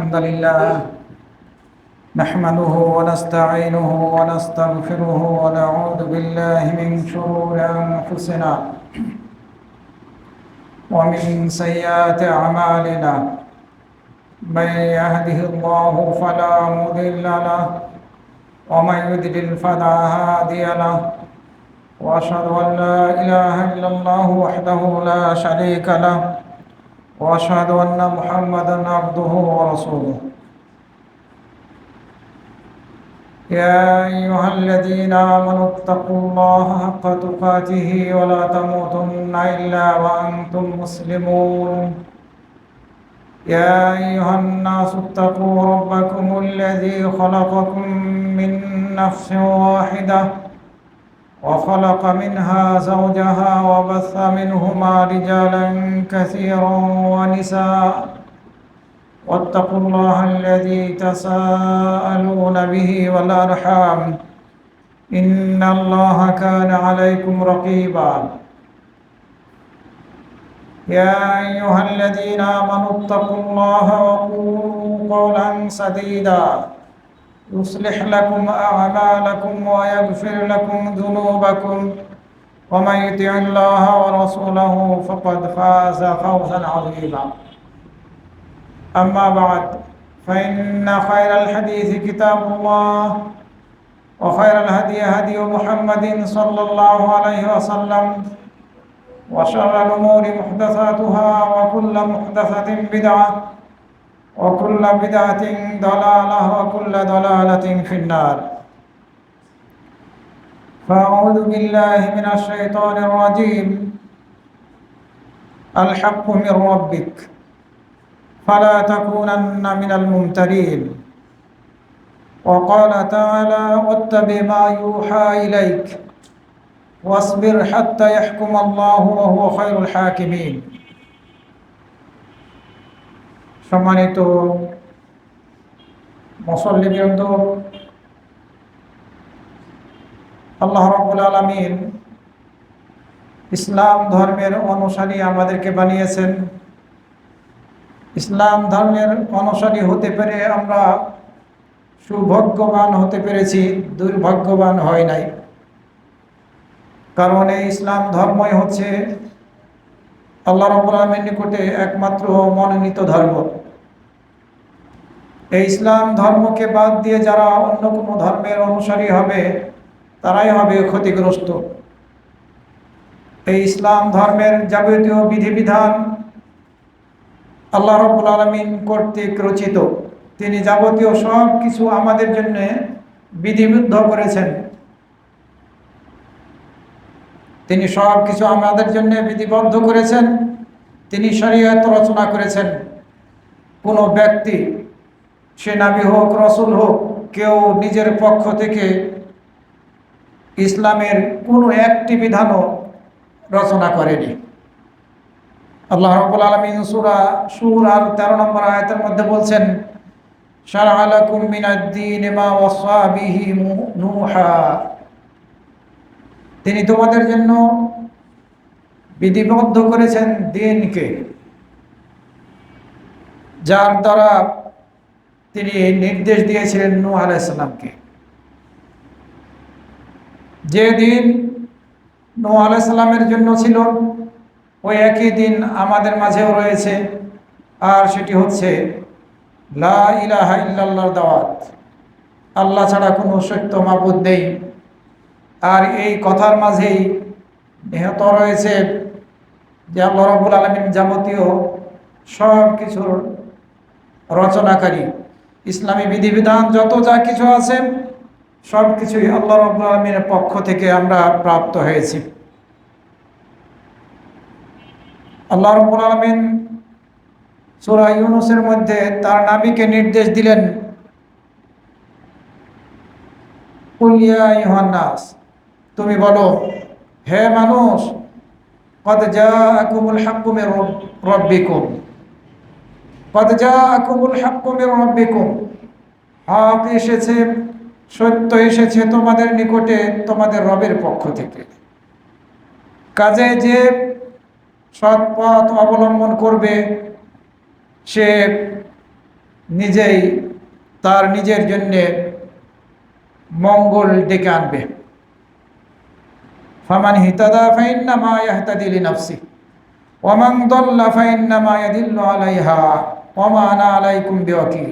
الحمد لله نحمده ونستعينه ونستغفره ونعوذ بالله من شرور أنفسنا ومن سيئات أعمالنا من يهده الله فلا مضل له ومن يضلل فلا هادي له وأشهد أن لا إله إلا الله وحده لا شريك له وأشهد أن محمدا عبده ورسوله يا أيها الذين آمنوا اتقوا الله حق تقاته ولا تموتن إلا وأنتم مسلمون يا أيها الناس اتقوا ربكم الذي خلقكم من نفس واحدة وخلق منها زوجها وبث منهما رجالا كثيرا ونساء واتقوا الله الذي تساءلون به والأرحام إن الله كان عليكم رقيبا يا أيها الذين آمنوا اتقوا الله وقولوا قولا سديدا يصلح لكم أعمالكم ويغفر لكم ذنوبكم ومن يطع الله ورسوله فقد فاز فوزا عظيما أما بعد فإن خير الحديث كتاب الله وخير الهدي هدي محمد صلى الله عليه وسلم وشر الأمور محدثاتها وكل محدثة بدعة وكل بدعة ضلالة وكل ضلالة في النار فأعوذ بالله من الشيطان الرجيم الحق من ربك فلا تكونن من الممترين وقال تعالى واتبع ما يوحى إليك واصبر حتى يحكم الله وهو خير الحاكمين সম্মানিত মুসল্লিবৃন্দ, আল্লাহ রাব্বুল আলামিন ইসলাম ধর্মের অনুসারী আমাদেরকে বানিয়েছেন। ইসলাম ধর্মের অনুসারী হতে পেরে আমরা সৌভাগ্যবান হতে পেরেছি, দুর্ভাগ্যবান হয় নাই। কারণ এই ইসলাম ধর্মই হচ্ছে আল্লাহ রাব্বুল আলামিনের নিকটে একমাত্র মনোনীত ধর্ম। এই ইসলাম ধর্মকে বাদ দিয়ে যারা অন্য কোনো ধর্মের অনুসারী হবে তারাই হবে ক্ষতিগ্রস্ত। এই ইসলাম ধর্মের যাবতীয় বিধিবিধান আল্লাহ রাব্বুল আলামিন কর্তৃক রচিত। তিনি যাবতীয় সব কিছু আমাদের জন্য বিধিবদ্ধ করেছেন। তিনি সব কিছু আমাদের জন্য বিধিবদ্ধ করেছেন। তিনি শরীয়ত রচনা করেছেন। কোনো ব্যক্তি, সে নবী হোক রাসূল হোক, কেউ নিজের পক্ষ থেকে ইসলামের কোনো একটি বিধানও রচনা করেনি। আল্লাহ রাব্বুল আলামিন সূরা সূরার 13 নম্বর আয়াতের মধ্যে বলছেন শারআ লাকুম মিনাদ-দীন মা ওয়াসা বিহি নূহা। তিনি তোমাদের জন্য বিধিবদ্ধ করেছেন দ্বীনকে, যার দ্বারা তিনি নির্দেশ দিয়েছিলেন নূহ আলাইহিস সালামকে। যে দিন নূহ আলাইহিস সালামের জন্য ছিল ওই একই দিন আমাদের মাঝেও রয়েছে, আর সেটি হচ্ছে লা ইলাহা ইল্লাল্লাহর দাওয়াত। আল্লাহ ছাড়া কোনো সত্য মাবুদ নেই। আর এই কথার মাঝেই নিহত রয়েছে যে আল্লাহ রাব্বুল আলামিন যাবতীয় সব কিছুর রচনাকারী। ইসলামী বিধিবিধান যত যা কিছু আছে সব কিছুই আল্লাহ রাব্বুল আলামিনের পক্ষ থেকে আমরা প্রাপ্ত হয়েছি। আল্লাহ রাব্বুল আলামিন সূরা ইউনূসের মধ্যে তার নবীকে নির্দেশ দিলেন কুল ইয়া আইয়ুহান নাস, তুমি বলো হে মানুষ, কদ জাআকুমুল হাক্কু মির রাব্বিকুম, কদ জাআকুমুল হাক্কু মির রাব্বিকুম, হক এসেছে, সত্য এসেছে তোমাদের নিকটে তোমাদের রবের পক্ষ থেকে। কাজে যে সৎ পথ অবলম্বন করবে সে নিজেই তার নিজের জন্যে মঙ্গল ডেকে আনবে। ফামান হিতাদা ফাইন্নামা ইয়াহতাদি লিনাফসি ওয়া মান দাল্লা ফাইন্নামা ইয়াদিল্লু আলাইহা ওয়া মা আনা আলাইকুম বিওয়াকিল।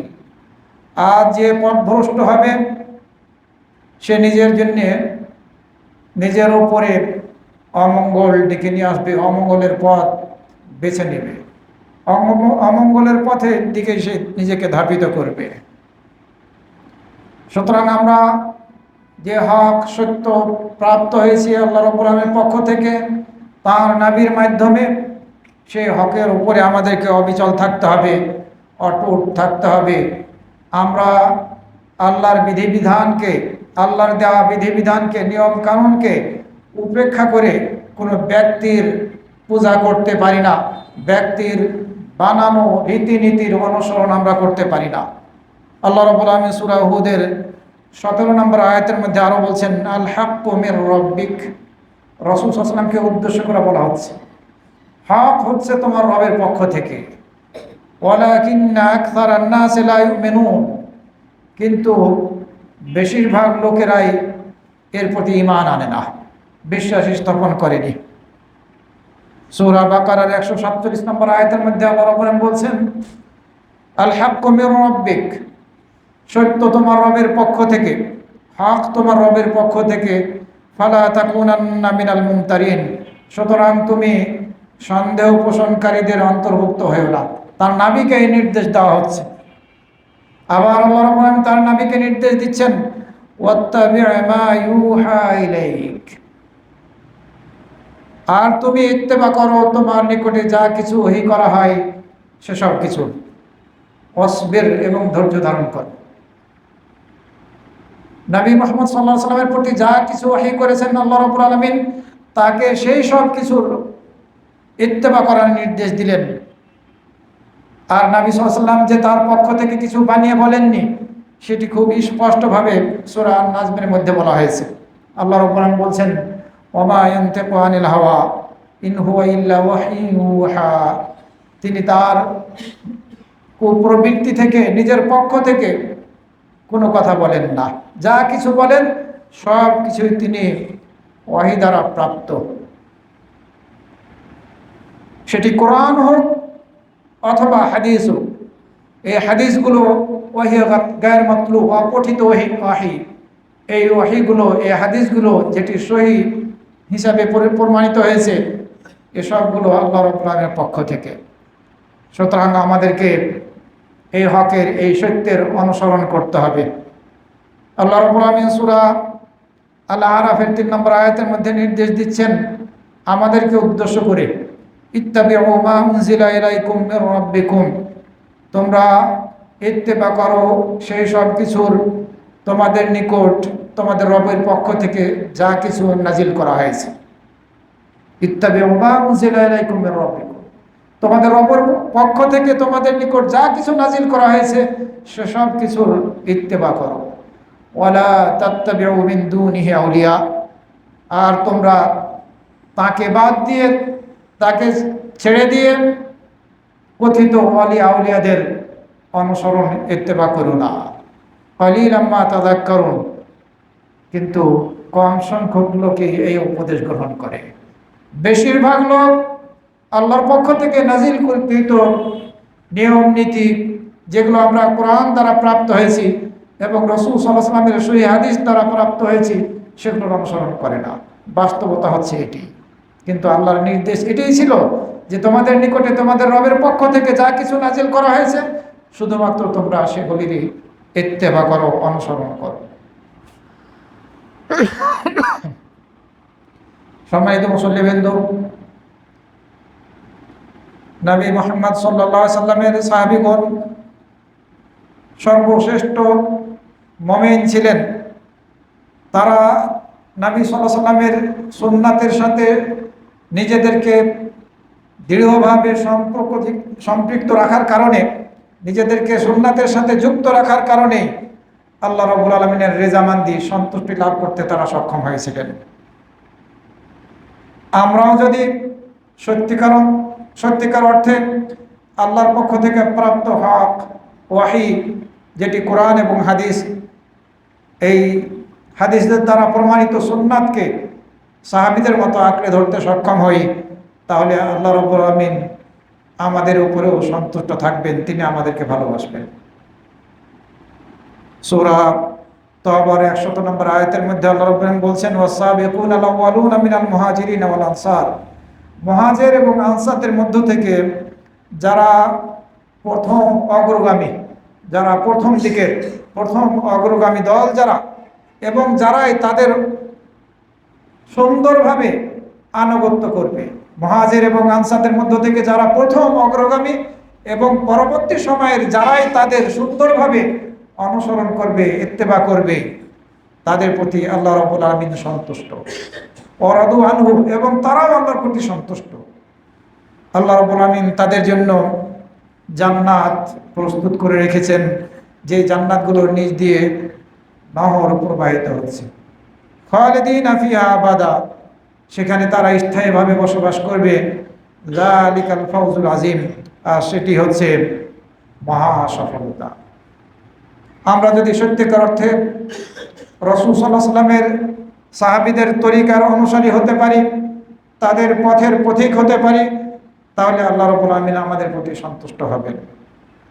আর যে পথভ্রষ্ট হবে সে নিজের জন্যে নিজের উপরে অমঙ্গল ডেকে নিয়ে আসবে, অমঙ্গলের পথ বেছে নেবে, অমঙ্গলের পথের দিকে সে নিজেকে ধাবিত করবে। সুতরাং আমরা যে হক সত্য প্রাপ্ত হয়েছি আল্লাহ রাব্বুল আলামিনের পক্ষ থেকে তার নবীর মাধ্যমে, সেই হকের উপরে আমাদেরকে অবিচল থাকতে হবে, অটুট থাকতে হবে। আমরা আল্লাহর বিধিবিধানকে, আল্লাহর দেওয়া বিধিবিধানকে, নিয়ম কানুনকে উপেক্ষা করে কোনো ব্যক্তির পূজা করতে পারি না, ব্যক্তির বানানো রীতিনীতির অনুসরণ আমরা করতে পারি না। আল্লাহ রাব্বুল আলামিন সূরা হুদের 17 নম্বর আয়াতের মধ্যে আরো বলছেন, আল হাক্কু মির রাব্বিক। রাসূল সাল্লাল্লাহু আলাইহি ওয়াসাল্লামকে উদ্দেশ্য করে বলা হচ্ছে, হক হচ্ছে তোমার রবের পক্ষ থেকে। ওয়ালাকিন্না আকসারান নাসি লা ইউমিনুন, কিন্তু বেশিরভাগ লোকেরাই এর প্রতি ঈমান আনে না, বিশ্বাস স্থাপন করেনি। সূরা বাকারার 147 নম্বর আয়াতের মধ্যে আল্লাহ রাব্বুল আলামিন বলছেন, আল হাক্কু মির রাব্বিক, সত্য তোমার রবের পক্ষ থেকে, হক তোমার রবের পক্ষ থেকে। ফালা তাকুনান্না মিনাল মুমতারিন, সুতরাং তুমি সন্দেহ পোষণকারীদের অন্তর্ভুক্ত হয়েও না। তার নবীকে এই নির্দেশ দেওয়া হচ্ছে। আবার আল্লাহ রাব্বুল আলামিন তার নবীকে নির্দেশ দিচ্ছেন, ওয়াত্তাবি' মা ইউহা ইলাইক, আর তুমি ইত্তেবা করো তোমার নিকটে যা কিছু ওহী করা হয় সেসব কিছু। ওয়াসবির, এবং ধৈর্য ধারণ করো। নবী মুহাম্মদ সাল্লাল্লাহু আলাইহি ওয়াসাল্লামের প্রতি যা কিছু ওহী করেছেন আল্লাহ রাব্বুল আলামিন, তাকে সেই সব কিছুর ইত্তেবা করার নির্দেশ দিলেন। আর নবী সাল্লাল্লাহু আলাইহি ওয়াসাল্লাম যে তার পক্ষ থেকে কিছু বানিয়ে বলেননি, সেটি খুব স্পষ্টভাবে সূরা আন-নাজমের মধ্যে বলা হয়েছে। আল্লাহ রাব্বুল আলামিন বলছেন, ওমা ইয়ানতিকু আনিল হাওয়া ইন হুয়া ইল্লা ওয়াহয়ুন ইউহা, তিনি তার কুপ্রবৃত্তি থেকে, নিজের পক্ষ থেকে কোনো কথা বলেন না, যা কিছু বলেন সব কিছুই তিনি ওহী দ্বারা প্রাপ্ত। সেটি কোরআন হোক অথবা হাদিস হোক। এই হাদিসগুলো ওহী গায়র মাতলু, অপঠিত ওহী। এই ওহীগুলো, এই হাদিসগুলো যেটি সহিহ হিসাবে প্রমাণিত হয়েছে, এসবগুলো আল্লাহ রাব্বুল আলামিনের পক্ষ থেকে। সুতরাং আমাদেরকে এই হকের, এই সত্যের অনুসরণ করতে হবে। আল্লাহ রাব্বুল আলামিন সূরা আল আরাফের 3 নম্বর আয়াতের মধ্যে নির্দেশ দিচ্ছেন আমাদেরকে উদ্দেশ্য করে, ইত্তাবিউ মা উনজিলা ইলাইকুম মির রাব্বিকুম, তোমরা ইত্তেবা করো সেই সব কিছুর তোমাদের নিকট তোমাদের রবের পক্ষ থেকে যা কিছু নাজিল করা হয়েছে। ইত্তাবিউ মা উনজিলা ইলাইকুম মির রাব্বিকুম, তোমাদের রবের পক্ষ থেকে তোমাদের নিকট যা কিছু নাজিল করা হয়েছে সেসব কিছুর ইত্তেবা করো। ওয়ালা তাত্তাবিউ মিন দুনিহি আউলিয়া, আর তোমরা তাকে বাদ দিয়ে, তাকে ছেড়ে দিয়ে কথিত ওয়ালি আউলিয়াদের অনুসরণ ইত্তেবা করো না। কালিলাম মা তাযাক্কারুন, কিন্তু কম সংখ্যক লোকই এই উপদেশ গ্রহণ করে। বেশিরভাগ লোক আল্লাহর পক্ষ থেকে নাজিলকৃত নিয়ম নীতি, যেগুলো আমরা কোরআন দ্বারা প্রাপ্ত হয়েছি এবং রাসূল সাল্লাল্লাহু আলাইহি ওয়াসাল্লামের সহিহ হাদিস দ্বারা প্রাপ্ত হয়েছি, সেগুলোর অনুসরণ করে না। বাস্তবতা হচ্ছে এটি। কিন্তু আল্লাহর নির্দেশ এটাই ছিল যে তোমাদের নিকটে তোমাদের রবের পক্ষ থেকে যা কিছু নাজিল করা হয়েছে শুধুমাত্র তোমরা সেগুলিরই ইত্তেবা করো, অনুসরণ করো। সম্মানিত মুসল্লিবৃন্দ, নবী মুহাম্মদ সাল্লাল্লাহু আলাইহি সাল্লামের সাহাবীগণ সর্বশ্রেষ্ঠ মুমিন ছিলেন। তারা নবী সাল্লাল্লাহু আলাইহি সাল্লামের সুন্নাতের সাথে নিজেদেরকে দৃঢ়ভাবে সম্পৃক্ত রাখার কারণে, নিজেদেরকে সুন্নাতের সাথে যুক্ত রাখার কারণে আল্লাহ রাব্বুল আলামিনের রেজামন্দি, সন্তুষ্টি লাভ করতে তারা সক্ষম হয়েছিলেন। আমরাও যদি সত্যিকার অর্থে আল্লাহর পক্ষ থেকে প্রাপ্ত হক ওয়াহি, যেটি কোরআন এবং হাদিস, এই হাদিসদের দ্বারা প্রমাণিত সুন্নাতকে সাহাবীদের মতো আঁকড়ে ধরতে সক্ষম হই, তাহলে আল্লাহ রাব্বুল আলামিন আমাদের উপরেও সন্তুষ্ট থাকবেন, তিনি আমাদেরকে ভালোবাসবেন। সূরা তওবার 100 নম্বর আয়াতের মধ্যে আল্লাহ রাব্বুল আলামিন বলছেন, ওয়াসাবিকুনাল আউয়ালুনা মিনাল মুহাজিরিন ওয়াল আনসার, মুহাজির এবং আনসারদের মধ্য থেকে যারা প্রথম অগ্রগামী, যারা প্রথম দিকের প্রথম অগ্রগামী দল যারা, এবং যারাই তাদের সুন্দরভাবে আনুগত্য করবে, মুহাজির এবং আনসারদের মধ্য থেকে যারা প্রথম অগ্রগামী এবং পরবর্তী সময়ের যারাই তাদের সুন্দরভাবে অনুসরণ করবে, ইত্তেবা করবে, তাদের প্রতি আল্লাহ রাব্বুল আলামিন সন্তুষ্ট। ওয়ারাদু আনহু, এবং তারাও আল্লাহর প্রতি সন্তুষ্ট। আল্লাহ রাব্বুল আলামিন তাদের জন্য জান্নাত প্রস্তুত করে রেখেছেন, যে জান্নাতগুলোর নিচ দিয়ে নহর প্রবাহিত হচ্ছে। খালিদিনা ফিহা আবাদা, সেখানে তারা স্থায়ীভাবে বসবাস করবে। যালিকাল ফাউজুল আযীম, আর সেটি হচ্ছে মহা সফলতা। আমরা যদি সত্যিকার অর্থে রাসূল সাল্লাল্লাহু আলাইহি ওয়াসাল্লামের সাহাবীদের তরিকার অনুসারী হতে পারি, তাদের পথের পথিক হতে পারি, তাহলে আল্লাহ রাব্বুল আলামিন আমাদের প্রতি সন্তুষ্ট হবেন।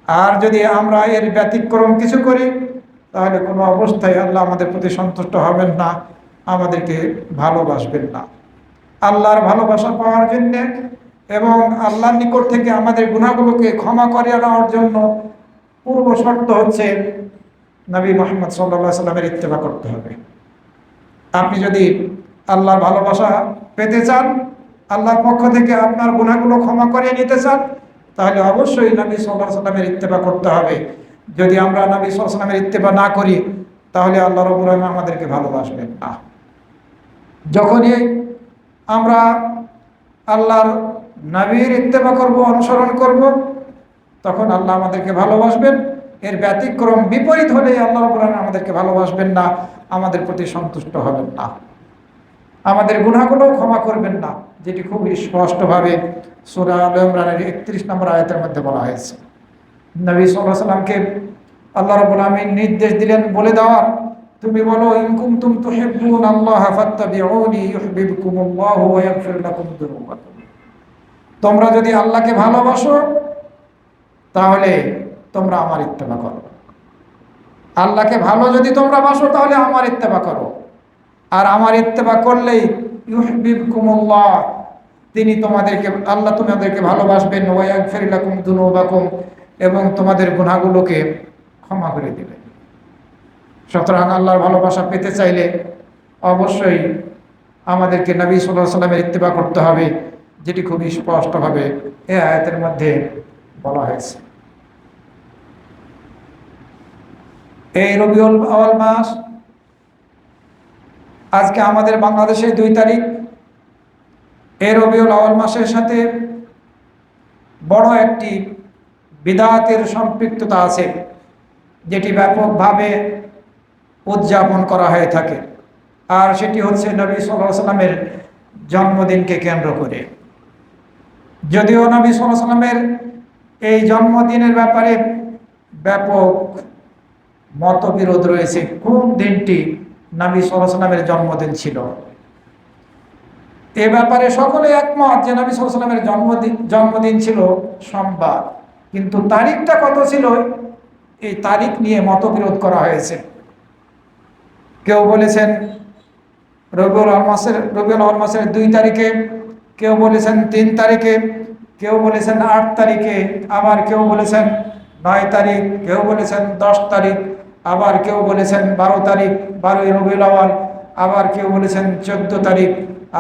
আর যদি আমরা এর ব্যতিক্রম কিছু করি, তাহলে কোনো অবস্থায় আল্লাহ আমাদের প্রতি সন্তুষ্ট হবেন না, আমাদেরকে ভালোবাসবেন না। আল্লাহর ভালোবাসা পাওয়ার জন্য এবং আল্লাহর নিকট থেকে আমাদের গুনাহগুলোকে ক্ষমা করে নেওয়ার জন্য পূর্ব শর্ত হচ্ছে নবী মুহাম্মদ সাল্লাল্লাহু আলাইহি ওয়াসাল্লামের ইত্তেবা করতে হবে। আপনি যদি আল্লাহর ভালোবাসা পেতে চান, আল্লাহর পক্ষ থেকে আপনার গুনাহগুলো ক্ষমা করে নিতে চান, তাহলে অবশ্যই নবী সাল্লাল্লাহু আলাইহি ওয়াসাল্লামের ইত্তেবা করতে হবে। যদি আমরা নবী সাল্লাল্লাহু আলাইহি ওয়াসাল্লামের ইত্তেবা না করি, তাহলে আল্লাহ রাব্বুল আলামিন আমাদেরকে ভালোবাসবেন না। যখনই আমরা আল্লাহর নবীর ইত্তেবা করব, অনুসরণ করব, তখন আল্লাহ আমাদেরকে ভালোবাসবেন। এর ব্যতিক্রম বিপরীত হলে আল্লাহ রাব্বুল আলামিন আমাদেরকে ভালোবাসবেন না, আমাদের প্রতি সন্তুষ্ট হবেন না, আমাদের গুনাহগুলোও ক্ষমা করবেন না, যেটি খুব স্পষ্টভাবে সূরা আলে ইমরানের 31 নম্বর আয়াতের মধ্যে বলা হয়েছে। নবী সাল্লাল্লাহু আলাইহি ওয়াসাল্লামকে আল্লাহ রাব্বুল আলামিন নির্দেশ দিলেন বলে দেওয়ার, তুমি বলো, ইন কুনতুম তুহিব্বুনাল্লাহা ফাত্তাবিউনি ইউহিব্বুকুমুল্লাহু ওয়া ইয়াগফির লাকুম যুনুবাকুম। তোমরা যদি আল্লাহকে ভালোবাসো, তাহলে তোমরা আমার ইত্তেবা করো। আল্লাহকে ভালো যদি তোমরা বাসো, তাহলে আমার ইত্তেবা করো। আর আমার ইত্তেবা করলেই ইউহিব্বুকুমুল্লাহ, তিনি তোমাদেরকে, আল্লাহ তোমাদেরকে ভালোবাসবেন, ওয়া ইয়াগফির লাকুম যুনুবাকুম, এবং তোমাদের গুনাহগুলোকে ক্ষমা করে দিবেন। সুতরাং আল্লাহর ভালোবাসা পেতে চাইলে অবশ্যই আমাদেরকে নবী সাল্লাল্লাহু আলাইহি ওয়াসাল্লামের ইত্তেবা করতে হবে, যেটি খুবই স্পষ্টভাবে এই আয়াতের মধ্যে বলা হয়েছে। এই রবিউল আউয়াল মাস, আজকে আমাদের বাংলাদেশে 2 তারিখ। এই রবিউল আউয়াল মাসের সাথে বড় একটি বিদআতের সম্পৃক্ততা আছে, যেটি ব্যাপকভাবে উদযাপন করা হয়ে থাকে। আর সেটি হচ্ছে নবী সাল্লাল্লাহু আলাইহি ওয়াসাল্লামের জন্মদিনকে কেন্দ্র করে। যদিও নবী সাল্লাল্লাহু আলাইহি ওয়াসাল্লামের এই জন্মদিনের ব্যাপারে ব্যাপক মতবিরোধ রয়েছে, কোন দিনটি নবী সাল্লাল্লাহু আলাইহি ওয়াসাল্লামের জন্মদিন ছিল। এ ব্যাপারে সকলে একমত যে নবী সাল্লাল্লাহু আলাইহি ওয়াসাল্লামের জন্মদিন ছিল সোমবার, কিন্তু তারিখটা কত ছিল, এই তারিখ নিয়ে মতবিরোধ করা হয়েছে। কেউ বলেছেন রবিউল আউয়াল মাসের 2 তারিখে, কেউ বলেছেন 3 তারিখে, কেউ বলেছেন 8 তারিখে, আবার কেউ বলেছেন 9 তারিখ, কেউ বলেছেন 10 তারিখ, আবার কেউ বলেছেন 12 তারিখ, 12ই রবিউল আউয়াল, আবার কেউ বলেছেন 14 তারিখ,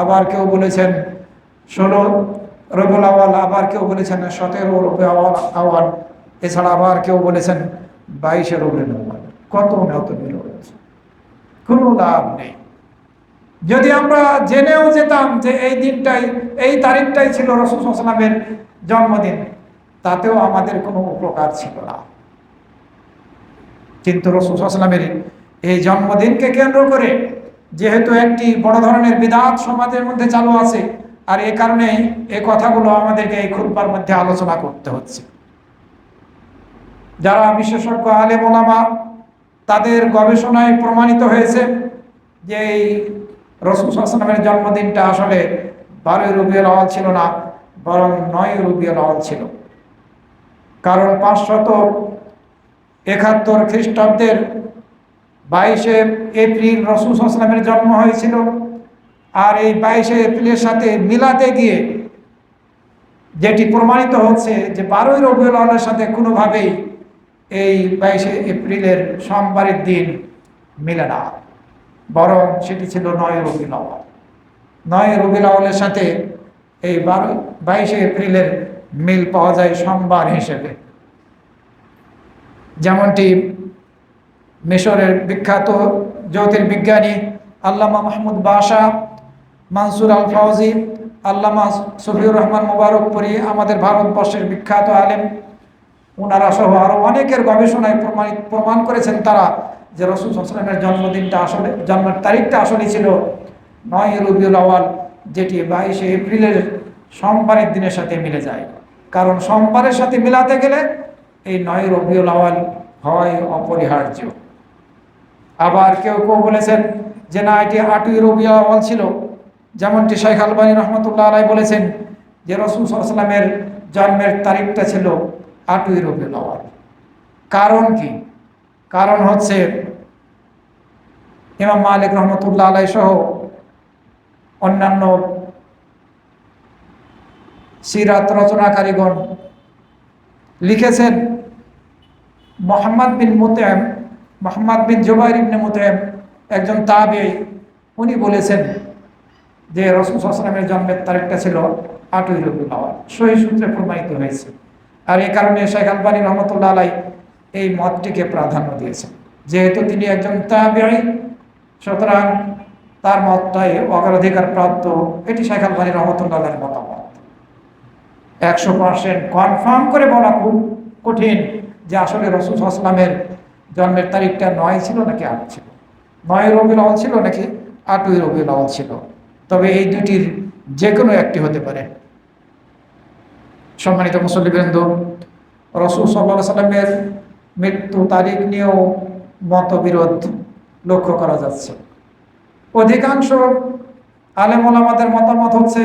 আবার কেউ বলেছেন 16 রবিউল আউয়াল, আবার কেউ বলেছেন 17 রবিউল আউয়াল, এছাড়া আবার কেউ বলেছেন 22 রবিউল আউয়াল। কত মতবিরোধ রয়েছে, কোনো লাভ নেই। যদি আমরা জেনেও যেতাম যে এই দিনটাই, এই তারিখটাই ছিল রাসূল সাল্লাল্লাহু আলাইহি ওয়াসাল্লামের জন্মদিন, তাতেও আমাদের কোনো উপকার ছিল না। কিন্তু রাসূল সাল্লাল্লাহু আলাইহি ওয়াসাল্লামের এই জন্মদিনকে কেন্দ্র করে যেহেতু একটি বড় ধরনের বিদআত সমাজের মধ্যে চালু আছে, আর এই কারণে এই কথাগুলো আমাদেরকে এই খুতবার মধ্যে আলোচনা করতে হচ্ছে। যারা বিশেষজ্ঞ আলেম ওলামা, তাদের গবেষণায় প্রমাণিত হয়েছে যে এই রাসূল সাল্লাল্লাহু আলাইহি ওয়াসাল্লামের জন্মদিনটা আসলে 12 রবিউল আউয়াল ছিল না, বরং 9 রবিউল আউয়াল ছিল। কারণ 571 খ্রিস্টাব্দের 22 এপ্রিল রাসূল সাল্লাল্লাহু আলাইহি ওয়াসাল্লামের জন্ম হয়েছিল। আর এই 22 এপ্রিলের সাথে মিলাতে গিয়ে যেটি প্রমাণিত হচ্ছে যে 12 রবিউল আউয়ালের সাথে কোনোভাবেই এই 22 এপ্রিলের সোমবারের দিন মিলে না, বরং সেটি ছিল 9 রবিউল আউয়াল। 9 রবিউল আউয়ালের সাথে এই 22 এপ্রিলের মিল পাওয়া যায় সোমবার হিসেবে। যেমনটি মিশরের বিখ্যাত জ্যোতির্বিজ্ঞানী আল্লামা মাহমুদ বাশা, মানসুর আল ফাউজি, আল্লামা সফিউর রহমান মুবারকপুরী, আমাদের ভারতবর্ষের বিখ্যাত আলেম, ওনারা সহ আরও অনেকের গবেষণায় প্রমাণ করেছেন তারা যে রাসূল সাল্লাল্লাহু আলাইহি ওয়াসাল্লামের জন্মদিনটা আসলে, জন্মের তারিখটা আসলে ছিল 9 রবিউল আউয়াল, যেটি 22 এপ্রিলের সোমবারের দিনের সাথে মিলে যায়। কারণ সোমবারের সাথে মিলাতে গেলে এই 9 রবিউল আউয়াল হয় অপরিহার্য। আবার কেউ কেউ বলেছেন যে না, এটি 8 রবিউল আউয়াল ছিল, যেমনটি শাইখ আলবানী রহমতুল্লাহ আলাইহি বলেছেন যে রাসূল সাল্লাল্লাহু আলাইহি ওয়াসাল্লামের জন্মের তারিখটা ছিল 8 রবিউল আউয়াল। কারণ কি? কারণ হচ্ছে ইমাম মালিক রহমতুল্লাহ আলাইহি সহ অন্যান্য সিরাত রচনাকারীগণ লিখেছেন, মোহাম্মদ বিন জুবাইর ইবনে মুতঈম একজন তাবেঈ, উনি বলেছেন যে রাসূল সাল্লাল্লাহু আলাইহি ওয়াসাল্লামের জন্মের তারিখটা ছিল 8 রবিউল আউয়াল। সহিহ সূত্রে প্রমাণিত হয়েছে। আর এই কারণে শাইখ আলবানী রহমতুল্লাহ আলাইহি এই মতটিকে প্রাধান্য দিয়েছেন। যেহেতু তিনি একজন তাবেঈ, সুতরাং তার মতটাই অগ্রাধিকার প্রাপ্ত। এটি শাইখ আলবানী রহমতুল্লাহ আলাইহির মতামত। 100% কনফার্ম করে বলা খুব কঠিন যে আসলে রাসূল সাল্লাল্লাহু আলাইহি ওয়াসাল্লামের জন্মের তারিখটা 9 ছিল নাকি 8 ছিল, 9 রবিউল আউয়াল ছিল নাকি 8 রবিউল আউয়াল ছিল। তবে এই দুটির যে কোনো একটি হতে পারে। সম্মানিত মুসল্লিবৃন্দ, রাসূল সাল্লাল্লাহু আলাইহি ওয়াসাল্লামের মৃত্যু তারিখ নিয়েও মতবিরোধ লক্ষ্য করা যাচ্ছে। অধিকাংশ আলেম ওলামাদের মতামত হচ্ছে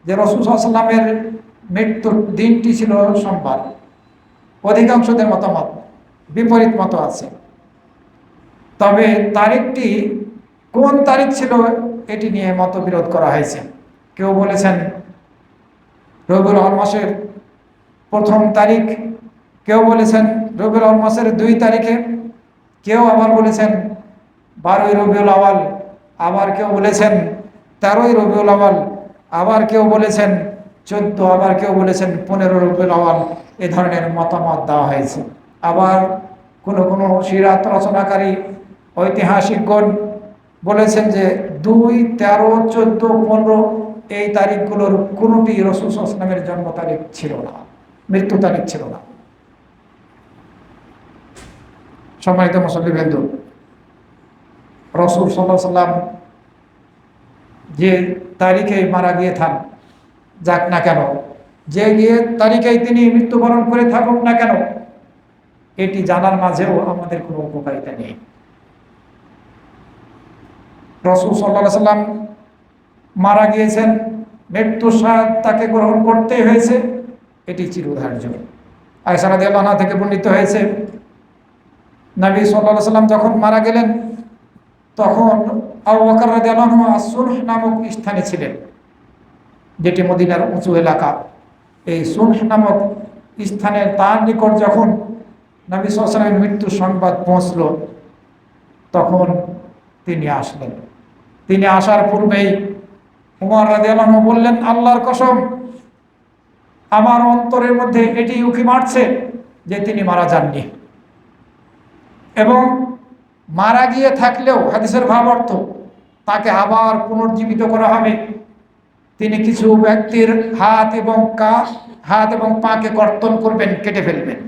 যে রাসূল সাল্লাল্লাহু আলাইহি ওয়াসাল্লামের মৃত্যুর দিনটি ছিল সোমবার। অধিকাংশদের মতামত বিপরীত মত আছে। তবে তারিখটি কোন তারিখ ছিল এটি নিয়ে মতবিরোধ করা হয়েছে। কেউ বলেছেন রবিউল আউয়াল মাসের 1ম তারিখ, কেউ বলেছেন রবিউল আউয়াল মাসের 2 তারিখে, কেউ আবার বলেছেন 12 রবিউল আউয়াল, আবার কেউ বলেছেন 13 রবিউল আউয়াল, আবার কেউ বলেছেন 14, আবার কেউ বলেছেন 15 রবিউল আউয়াল। এ ধরনের মতামত দেওয়া হয়েছে। আবার কোনো কোনো সিরাত রচনাকারী ঐতিহাসিকগণ বলেছেন যে 2, 13, 14, 15 এই তারিখগুলোর কোনোটি রাসূল সাল্লাল্লাহু আলাইহি ওয়াসাল্লামের জন্ম তারিখ ছিল না, মৃত্যু তারিখ ছিল না। সম্মানিত মুসল্লিবৃন্দ, রাসূল সাল্লাল্লাহু আলাইহি ওয়াসাল্লাম যে তারিখে মারা গিয়ে যাক না কেন, যে গিয়ে তারিখেই তিনি মৃত্যুবরণ করে থাকুক না কেন, এটি জানার মাঝেও আমাদের কোনো উপকারিতা নেই। রাসূল সাল্লাল্লাহু আলাইহি ওয়াসাল্লাম মারা গিয়েছেন, মৃত্যুর স্বাদ তাকে গ্রহণ করতেই হয়েছে, এটি চিরধার্য। আয়েশা রাদিয়াল্লাহু আনহা থেকে বর্ণিত হয়েছে, নবী সাল্লাল্লাহু আলাইহি ওয়াসাল্লাম যখন মারা গেলেন তখন আবু বকর রাদিয়াল্লাহু আনহু আসুনহ নামক স্থানে ছিলেন, যেটি মদিনার উঁচু এলাকা। এই সুনহ নামক স্থানে তার নিকট যখন নবী সাল্লাল্লাহু আলাইহি ওয়াসাল্লামের মৃত্যুর সংবাদ পৌঁছল, তখন তিনি আসলেন। তিনি আসার পূর্বেই উমর রাদিয়াল্লাহু আনহু বললেন, আল্লাহর কসম, আমার অন্তরের মধ্যে এটি উকি মারছে যে তিনি মারা যাননি, এবং মারা গিয়ে থাকলেও হাদিসের ভাব অর্থ তাকে আবার পুনর্জীবিত করা হবে। তিনি কিছু ব্যক্তির হাত এবং পাকে কর্তন করবেন, কেটে ফেলবেন।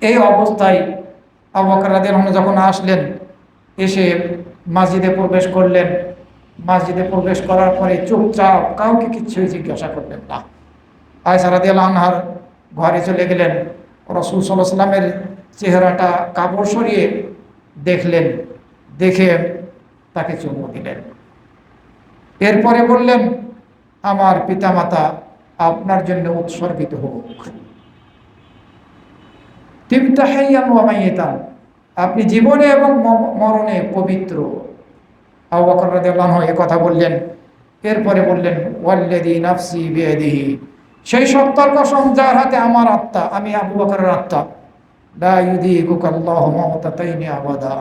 এই অবস্থায় আবু বকর রাদিয়াল্লাহু আনহু যখন আসলেন, এসে মসজিদে প্রবেশ করলেন। মসজিদে প্রবেশ করার পরে চুপচাপ কাউকে কিছুই জিজ্ঞাসা করলেন না। আয়েশা রাদিয়াল্লাহু আনহার ঘরে চলে গেলেন। রাসূল সাল্লাল্লাহু আলাইহি ওয়াসাল্লামের চেহারাটা কাপড় সরিয়ে দেখলেন, দেখে তাকে চুমু দিলেন। এরপরে বললেন, আমার পিতামাতা আপনার জন্য উৎসর্গিত হোক। তিবতা হাইয়ান ওয়া মাইয়াতান, আপনি জীবনে এবং মরণে পবিত্র। আবু বকর রাদিয়াল্লাহু আনহু এই কথা বললেন। এরপরে বললেন, ওয়াল্লাযী নাফসি বিয়াদিহি, সেই সত্তার কসম যার হাতে আমার আত্মা, আমি আবু বকরের আত্মা, লা ইউযীকুকাল্লাহু মাউতাতাইনি আবাদা,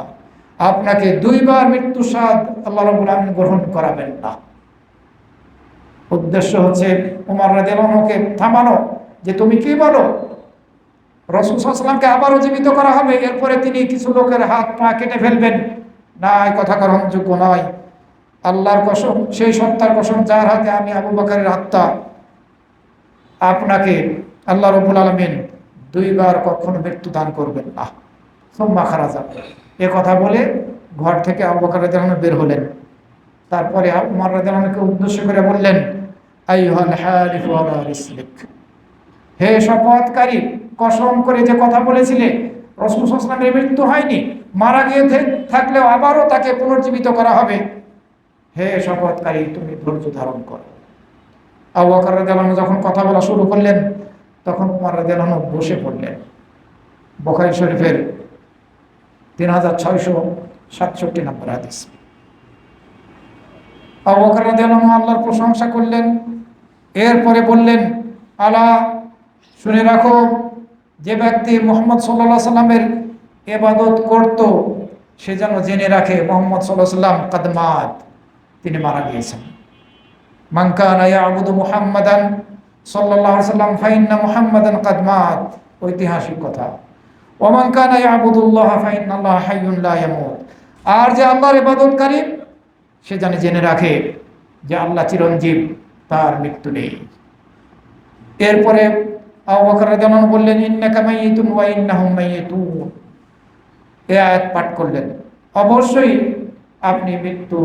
আপনাকে দুইবার মৃত্যুর স্বাদ আল্লাহ রাব্বুল আলামিন গ্রহণ করাবেন না। উদ্দেশ্য হচ্ছে ওমর রাদিয়াল্লাহু আনহুকে থামানো, যে তুমি কি বলো, রাসূল সাল্লাল্লাহু আলাইহি ওয়াসাল্লামকে আবারও জীবিত করা হবে, এরপরে তিনি কিছু লোকের হাত পা কেটে ফেলবেন, না, এই কথা গ্রহণযোগ্য নয়। আল্লাহর কসম, সেই সত্তার কসম যার হাতে আমি আবু বকরের আত্মা, আপনাকে আল্লাহ রাব্বুল আলামিন দুইবার কখনো মৃত্যু দান করবেন না। সুম্মা খারাজা, এ কথা বলে ঘর থেকে আবু বকর রাদিয়াল্লাহু আনহু বের হলেন। তারপরে উমর রাদিয়াল্লাহু আনহুকে উদ্দেশ্য করে বললেন, আইয়ুহাল হালিফু আলা রিসলিক, হে শপথকারী, কসম করে যে কথা বলেছিলে রাসূল সাল্লাল্লাহু আলাইহি ওয়াসাল্লামের মৃত্যু হয়নি, মারা গিয়ে থাকলেও আবারও তাকে পুনর্জীবিত করা হবে, হে শপথকারী, তুমি ধৈর্য ধারণ করো। আবু বকর রাদিয়াল্লাহু আনহু যখন কথা বলা শুরু করলেন, তখন উমর রাদিয়াল্লাহু আনহু বসে পড়লেন। বুখারী শরীফের 3667 নম্বর হাদিস। আবু বকর রাদিয়াল্লাহু আনহু আল্লাহর প্রশংসা করলেন। এরপরে বললেন, আলা, শুনে রাখো, যে ব্যক্তি মুহাম্মদ সাল্লাল্লাহু আলাইহি সাল্লামের ইবাদত করত, সে যেন জেনে রাখে মুহাম্মদ সাল্লাল্লাহু আলাইহি সাল্লাম কাদ মাত, তিনি মারা গিয়েছেন। মান কানা ইয়াবুদু মুহাম্মাদান সাল্লাল্লাহু আলাইহি সাল্লাম ফাইন্না মুহাম্মাদান কাদ মাত, ঐতিহাসিক কথা। ওয়া মান কানা ইয়াবুদুল্লাহ ফাইন্নাল্লাহা হাইয়ুন লা ইয়ামুত, আর যে আল্লাহর ইবাদতকারী, সে জানে জেনে রাখে যে আল্লাহ চিরঞ্জীব, তার মৃত্যু নেই। এরপরে আবু বকর রাদিয়াল্লাহু আনহু বললেন, ইন্নাকা মাইয়িতুন ওয়া ইন্নাহুম মাইয়িতুন, এই আয়াত পাঠ করলেন। অবশ্যই আপনি মৃত্যু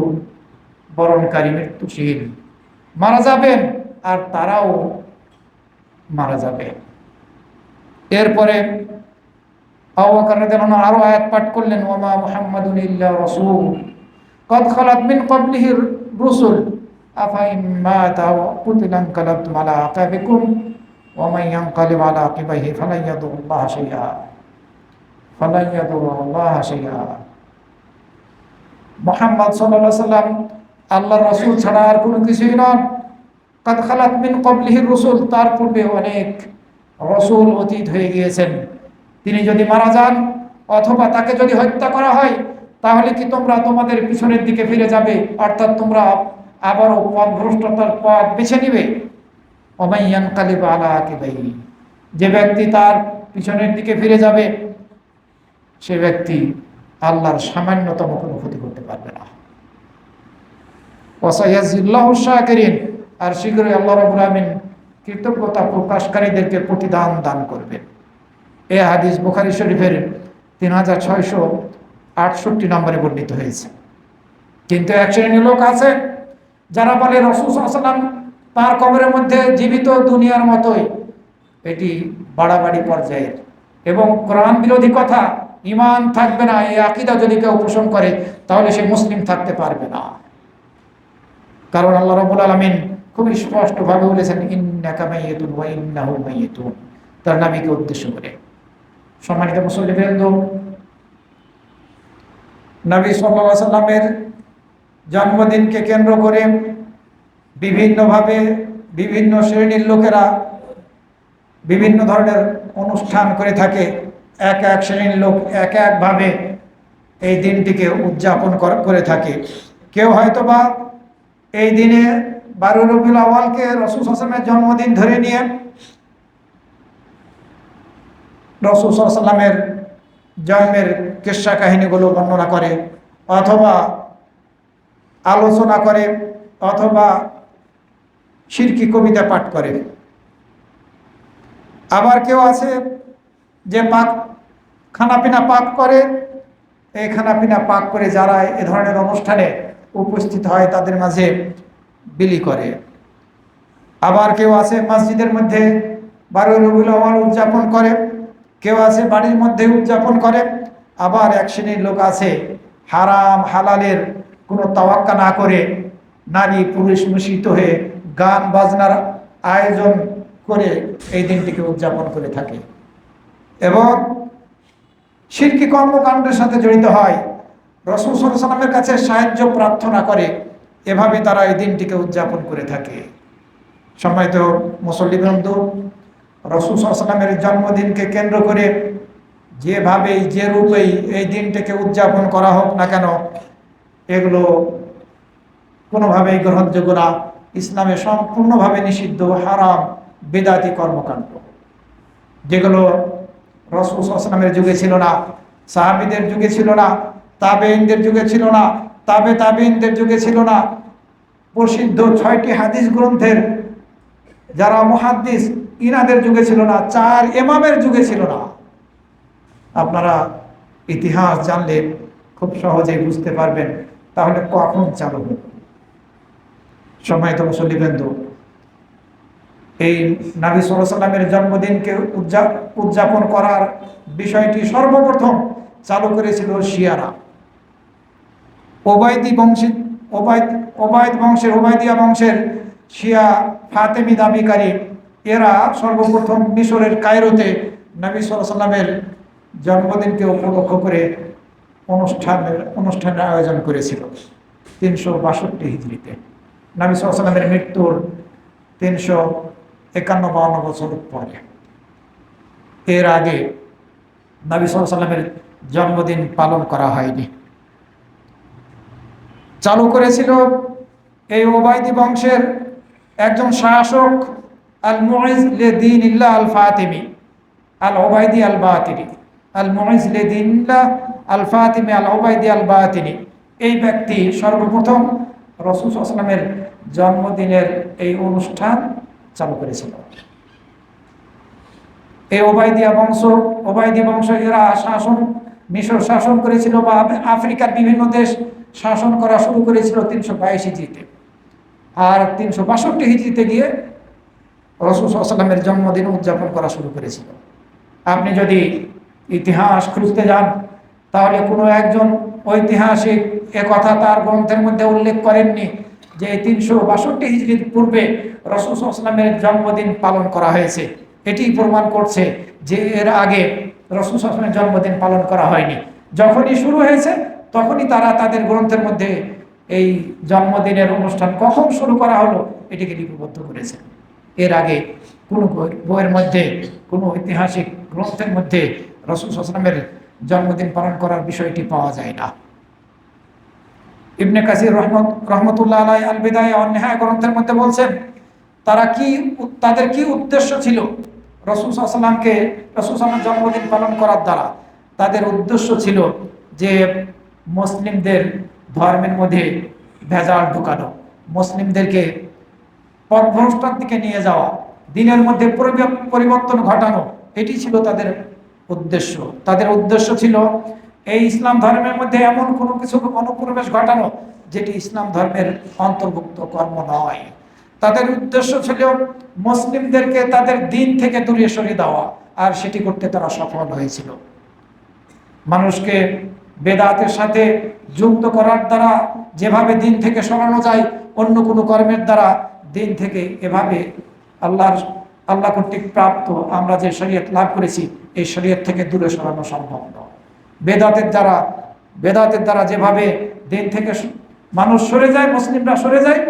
বরণকারী, মৃত্যুশীল, মারা যাবেন, আর তারাও মারা যাবে। এরপরে আবু বকর রাদিয়াল্লাহু আনহু আরো আয়াত পাঠ করলেন, ওয়া মা মুহাম্মাদুন ইল্লা রাসূল কদ খালাত মিন ক্বাবলিহি রুসুল আফা ইন মাতা ওয়া কুতিলা ইনকালাবতুম আলা আকাবিকুম ওয়া মান ইয়ানকালিব আলা আকিবাইহি ফালান ইয়াদুরুল্লাহা শাইআ। মুহাম্মদ সাল্লাল্লাহু আলাইহি সাল্লাম আল্লাহর রাসূল ছাড়া আর কোনো কিছুই নন। কদ খালাত মিন ক্বাবলিহি রুসুল, তার পূর্বে অনেক রাসূল অতীত হয়ে গিয়েছেন। তিনি যদি মারা যান অথবা তাকে যদি হত্যা করা হয়, তাহলে কি তোমরা তোমাদের পিছনের দিকে ফিরে যাবে, অর্থাৎ তোমরা আবারও পথভ্রষ্টতার পথ বেছে নিবে? ওয়া মান ইয়ানকালিব আলা আকিবাইহি, যে ব্যক্তি তার পিছনের দিকে ফিরে যাবে, সে ব্যক্তি আল্লাহর সামান্যতম কোনো ক্ষতি করতে পারবে না। ওয়া সায়াজিল্লাহু শাকিরিন, আর শীঘ্রই আল্লাহ রাব্বুল আলামিন কৃতজ্ঞতা প্রকাশকারীদেরকে প্রতিদান দান করবেন। এই হাদিস বুখারী শরীফের 3668 নম্বরে বর্ণিত হয়েছে। কিন্তু এক শ্রেণীর লোক আছে যারা বলে রাসূল সাল্লাল্লাহু আলাইহি ওয়াসাল্লাম তার কবরের মধ্যে জীবিত দুনিয়ার মতোই। এটি বাড়াবাড়ি পর্যায়ের এবং কোরআন বিরোধী কথা। ঈমান থাকবে না, এই আকীদা যদি কেউ পোষণ করে, তাহলে সে মুসলিম থাকতে পারবে না। কারণ আল্লাহ রাব্বুল আলামিন খুব স্পষ্টভাবে বলেছেন, ইন্নাকা মাইয়িতুন ওয়া ইন্নাহুম মাইয়িতুন, তার নবীকে উদ্দেশ্য করে। সম্মানিত মুসল্লিবৃন্দ, নবী সাল্লাল্লাহু আলাইহি সাল্লামের জন্মদিনকে কেন্দ্র করে বিভিন্নভাবে বিভিন্ন শ্রেণীর লোকেরা বিভিন্ন ধরনের অনুষ্ঠান করে থাকে। এক এক শ্রেণীর লোক এক একভাবে এই দিনটিকে উদযাপন করে থাকে। কেউ হয়তোবা এই দিনে 12 রবিউল আউয়ালকে রাসূল সাল্লাল্লাহু আলাইহি ওয়াসাল্লামের জন্মদিন ধরে নিয়ে রাসূল সাল্লাল্লাহু আলাইহি ওয়াসাল্লামের জন্মের কিস্সা কাহিনীগুলো বর্ণনা করে, অথবা আলোচনা করে, অথবা শিরকি কবিতা পাঠ করে। আবার কেউ আছে যে খানাপিনা পাক করে। এই খানাপিনা পাক করে যারা এ ধরনের অনুষ্ঠানে উপস্থিত হয় তাদের মাঝে বিলি করে। আবার কেউ আছে মসজিদের মধ্যে 12 রবিউল আউয়াল উদযাপন করে, কেউ আছে বাড়ির মধ্যে উদযাপন করে, আবার এক শ্রেণীর লোক আছে হারাম হালালের কোনো তাওয়াক্কা না করে নারী পুরুষ মিশ্রিত হয়ে গান বাজনার আয়োজন করে এই দিনটিকে উদযাপন করে থাকে এবং শিরকি কর্মকাণ্ডের সাথে জড়িত হয়, রাসূল সাল্লাল্লাহু আলাইহি ওয়াসাল্লামের কাছে সাহায্য প্রার্থনা করে। এভাবে তারা এই দিনটিকে উদযাপন করে থাকে। সম্মানিত মুসল্লিবৃন্দ, রাসূল সাল্লাল্লাহু আলাইহি ওয়াসাল্লামের জন্মদিনকে কেন্দ্র করে যেভাবেই যে রূপেই এই দিনটিকে উদযাপন করা হোক না কেন, এগুলো কোনোভাবেই গ্রহণযোগ্য না, ইসলামে সম্পূর্ণভাবে নিষিদ্ধ, হারাম, বেদাতি কর্মকাণ্ড, যেগুলো রাসূল সাল্লাল্লাহু আলাইহি ওয়াসাল্লামের যুগে ছিল না, সাহাবীদের যুগে ছিল না, তাবেঈনদের যুগে ছিল না, তাবেঈনদের যুগে ছিল না, প্রসিদ্ধ 6টি হাদিস গ্রন্থের যারা মুহাদ্দিস ইনাদের যুগে ছিল না, 4 ইমামের যুগে ছিল না। আপনারা ইতিহাস জানলে খুব সহজেই বুঝতে পারবেন তাহলে কখন চালু হলো। সম্মানিত মুসল্লিবৃন্দ, এই নবী সাল্লাল্লাহু আলাইহি ওয়াসাল্লামের জন্মদিনকে উদযাপন করার বিষয়টি সর্বপ্রথম চালু করেছিল শিয়ারা। ওবায়দিয়া বংশের শিয়া ফাতেমি দাবিকারী এরা সর্বপ্রথম মিশরের কায়রোতে নবী সাল্লাল্লাহু আলাইহি ওয়াসাল্লামের জন্মদিনকে উপলক্ষ করে অনুষ্ঠানের আয়োজন করেছিল 362 হিজরিতে, নবী সাল্লাল্লাহু আলাইহি ওয়াসাল্লামের মৃত্যুর 351-52 বছর পরে। এর আগে নবী সাল্লাল্লাহু আলাইহি ওয়াসাল্লামের জন্মদিন পালন করা হয়নি। চালু করেছিল এই ওবায়দি বংশের একজন শাসক আল মুইজ লিদিনিল্লাহ আল ফাতিমি আল ওবায়দি আল বাতিনি, আল মুইজ লিদিনিল্লাহ আল ফাতিমি আল ওবায়দি আল বাতিনি। এই ব্যক্তি সর্বপ্রথম রাসূল সাল্লাল্লাহু আলাইহি ওয়াসাল্লামের জন্মদিনের এই অনুষ্ঠান চালু করেছিল। এই ওবায়দি বংশ এরা মিশর শাসন করেছিল বা আফ্রিকার বিভিন্ন দেশ শাসন করা শুরু করেছিল 322 হিজরিতে, আর 362 হিজরিতে গিয়ে রাসূল সাল্লাল্লাহু আলাইহি ওয়াসাল্লামের জন্মদিন উদযাপন করা শুরু করেছিল। আপনি যদি ইতিহাস খুঁজতে যান তাহলে কোনো একজন ঐতিহাসিক একথা তার গ্রন্থের মধ্যে উল্লেখ করেননি যে 362 হিজরির পূর্বে রাসূল সাল্লাল্লাহু আলাইহি ওয়াসাল্লামের জন্মদিন পালন করা হয়েছে। এটি প্রমাণ করছে যে এর আগে রাসূল সাল্লাল্লাহু আলাইহি ওয়াসাল্লামের জন্মদিন পালন করা হয়নি। যখনই শুরু হয়েছে তখনই তারা তাদের গ্রন্থের মধ্যে এই জন্মদিনের অনুষ্ঠান কখন শুরু করা হলো এটিকে লিপিবদ্ধ করেছে। এর আগে কোনো বইয়ের মধ্যে, কোনো ঐতিহাসিক গ্রন্থের মধ্যে রাসূল সাল্লাল্লাহু আলাইহি ওয়াসাল্লামের জন্মদিন পালন করার বিষয়টি পাওয়া যায় না। ইবনে কাসির রহমতুল্লাহ আলাইহি আল বিদায়া ওয়ান নিহায়া গ্রন্থের মধ্যে বলছেন তাদের কি উদ্দেশ্য ছিল রাসূল সাল্লাল্লাহু আলাইহি ওয়াসাল্লামের জন্মদিন পালন করার দ্বারা। তাদের উদ্দেশ্য ছিল যে মুসলিমদের ধর্মের মধ্যে ভেজাল ঢুকানো, মুসলিমদেরকে পথভ্রষ্টার দিকে নিয়ে যাওয়া, দিনের মধ্যে পরিবর্তন ঘটানো, এটি ছিল তাদের উদ্দেশ্য। তাদের উদ্দেশ্য ছিল এই ইসলাম ধর্মের মধ্যে এমন কোনো কিছু অনুপ্রবেশ ঘটানো যেটি ইসলাম ধর্মের অন্তর্ভুক্ত কর্ম নয়। তাদের উদ্দেশ্য ছিল মুসলিমদেরকে তাদের দিন থেকে দূরে সরিয়ে দেওয়া, আর সেটি করতে তারা সফল হয়েছিল। মানুষকে বেদাতের সাথে যুক্ত করার দ্বারা যেভাবে দিন থেকে সরানো যায়, অন্য কোনো কর্মের দ্বারা দিন থেকে এভাবে আল্লাহ কর্তৃক প্রাপ্ত আমরা যে শরীয়ত লাভ করেছি এই শরীয়ত থেকে দূরে সরানো সম্ভব নয়। বেদাতের দ্বারা যেভাবে দিন থেকে মানুষ সরে যায়, মুসলিমরা সরে যায়,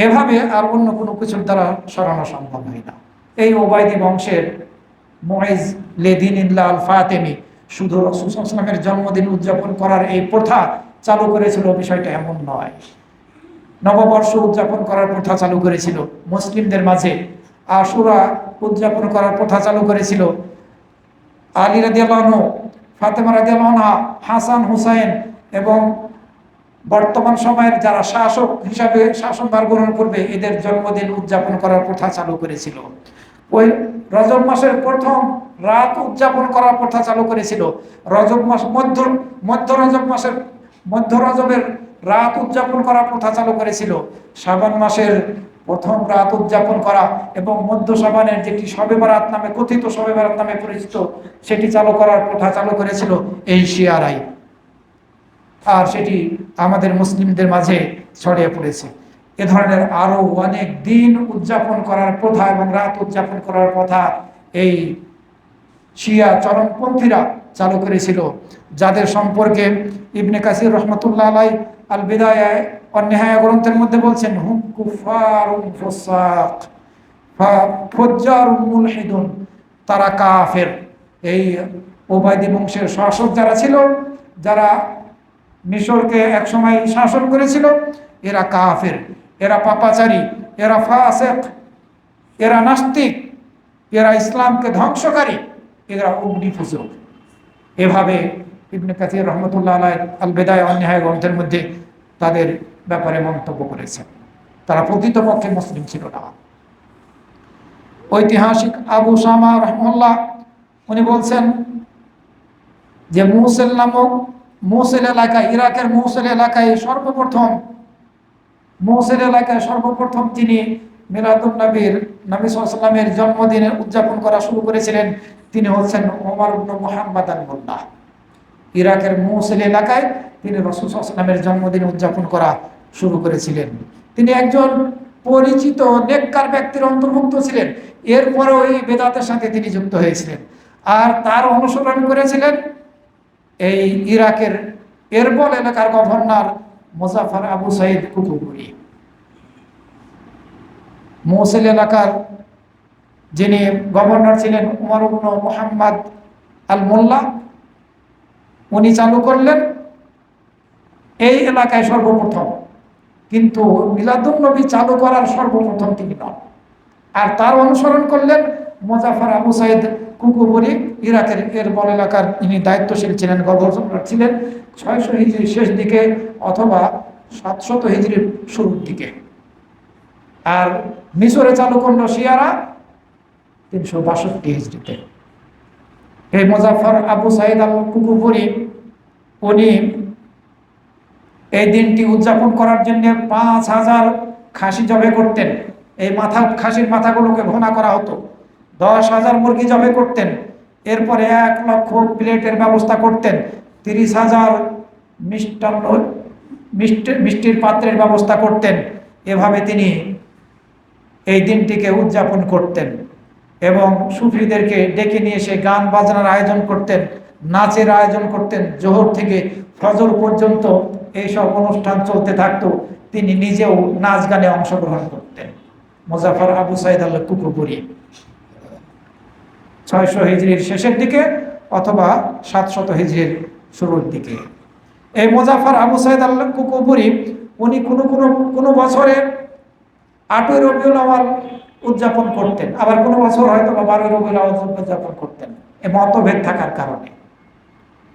এভাবে আর অন্য কোনো কিছুর দ্বারা সরানো সম্ভব হয় না। এই ওবায়দি বংশের মুইজ লিদিনিল্লাহ আল ফাতিমি শুধু রাসূল সাল্লাল্লাহু আলাইহি ওয়াসাল্লামের জন্মদিন উদযাপন করার এই প্রথা চালু করেছিল, বিষয়টা এমন নয়। নববর্ষ উদযাপন করার প্রথা চালু করেছিল মুসলিমদের মাঝে, আশুরা উদযাপন করার প্রথা চালু করেছিল আলী রাদিয়াল্লাহু আনহু, ফাতেমা রাদিয়াল্লাহু আনহা, হাসান হুসাইন এবং বর্তমান সময়ের যারা শাসক হিসাবে শাসনভার গ্রহণ করবে এদের জন্মদিন উদযাপন করার প্রথা চালু করেছিল। ওই রজব মাসের প্রথম রাত উদযাপন করার প্রথা চালু করেছিল। রজব মাস মধ্য রজবের রাত উদযাপন করার প্রথা চালু করেছিল। শাবান মাসের প্রথম রাত উদযাপন করা এবং মধ্য শাবানের যেটি শবে বরাত নামে কথিত শবে বরাত নামে পরিচিত সেটি চালু করার প্রথা চালু করেছিল এই শিয়ারাই। আর সেটি আমাদের মুসলিমদের মাঝে ছড়িয়ে পড়েছে। এ ধরনের আরো অনেক দিন উদযাপন করার প্রথা এবং রাত উদযাপন করার প্রথা এই শিয়া চরমপন্থীরা চালু করেছিল, যাদের সম্পর্কে ইবনে কাসির রহমতুল্লাহ আলাই আল বিদায়া ওয়ান নিহায়া গ্রন্থের মধ্যে বলছেন, হুম কুফারুন ফুসাক ফুজ্জারুন মুলহিদুন, তারা কাফের। এই ওবায়দী বংশের শাসক যারা ছিল, যারা মিশরকে একসময় শাসন করেছিল, এরা কাফের, এরা পাপাচারী, এরা ফাসিক, এরা নাস্তিক, এরা ইসলামকে ধ্বংসকারী, এরা অগ্নিপূজক। এভাবে ইবনে কাসির রহমতুল্লাহ আলাইহি আল বিদায়া ওয়ান নিহায়া গ্রন্থের মধ্যে তাদের ব্যাপারে মন্তব্য করেছেন। তারা প্রকৃতপক্ষে মুসলিম ছিল না। ঐতিহাসিক আবু শামা রহমুল্লাহ উনি বলছেন যে মুসেল নামক মোসেল এলাকায়, ইরাকের মোসেল এলাকায় সর্বপ্রথম তিনি মিলাদুন নবীর নবী সাল্লাল্লাহু আলাইহি ওয়াসাল্লামের জন্মদিনে উদযাপন করা শুরু করেছিলেন। তিনি হচ্ছেন ওমর ইবনে মুহাম্মদ আল-মুল্লাহ। ইরাকের মোসেল এলাকায় তিনি রাসূল সাল্লাল্লাহু আলাইহি ওয়াসাল্লামের জন্মদিন উদযাপন করা শুরু করেছিলেন। তিনি একজন পরিচিত নেককার ব্যক্তির অন্তর্ভুক্ত ছিলেন। এরপরেও এই বেদাতের সাথে তিনি যুক্ত হয়েছিলেন আর তার অনুসরণ করেছিলেন এই ইরাকের এরবল এলাকার গভর্নর মুজাফফর আবু সাইদ কুতুবুরি। মোসেল এলাকার যিনি গভর্নর ছিলেন ওমর ইবনে মুহাম্মদ আল মোল্লা, উনি চালু করলেন এই এলাকায় সর্বপ্রথম, কিন্তু মিলাদুন নবী চালু করার সর্বপ্রথম তিনি নন। আর তার অনুসরণ করলেন মুজাফফর আবু সাইদ কুতুবুরি, ইরাকের এরবল এলাকার ইনি দায়িত্বশীল ছিলেন, গভর্নর ছিলেন 600 হিজরির শেষ দিকে অথবা 700 হিজরির শুরুর দিকে। আর মিশরে চালু করলো শিয়ারা 362 হিজরিতে। এই মুজাফফর আবু সাইদ আল কুতুবুরি উনি এই দিনটি উদযাপন করার জন্য 5000 খাসি জবে করতেন। এই খাসির মাথাগুলোকে ভুনা করা হতো। 10,000 মুরগি জবে করতেন। এরপরে 1 লক্ষ প্লেটের ব্যবস্থা করতেন। 30,000 মিষ্টির পাত্রের ব্যবস্থা করতেন। এভাবে তিনি এই দিনটিকে উদযাপন করতেন এবং সুফিদেরকে ডেকে নিয়ে এসে গান বাজনার আয়োজন করতেন, নাচের আয়োজন করতেন। জোহর থেকে ফজর পর্যন্ত এইসব অনুষ্ঠান চলতে থাকতো। তিনি নিজেও নাচ গানে অংশগ্রহণ করতেন। মুজাফফর আবু সাইদ আল কুতুবুরি 600 হিজরির শেষের দিকে অথবা 700 হিজরির শুরুর দিকে। এই মুজাফফর আবু সাইদ আল কুতুবুরি উনি কোনো বছরে 8ই রবিউল আউয়াল উদযাপন করতেন, আবার কোনো বছর হয়তো 12ই রবিউল আউয়াল উদযাপন করতেন। এই মতভেদ থাকার কারণে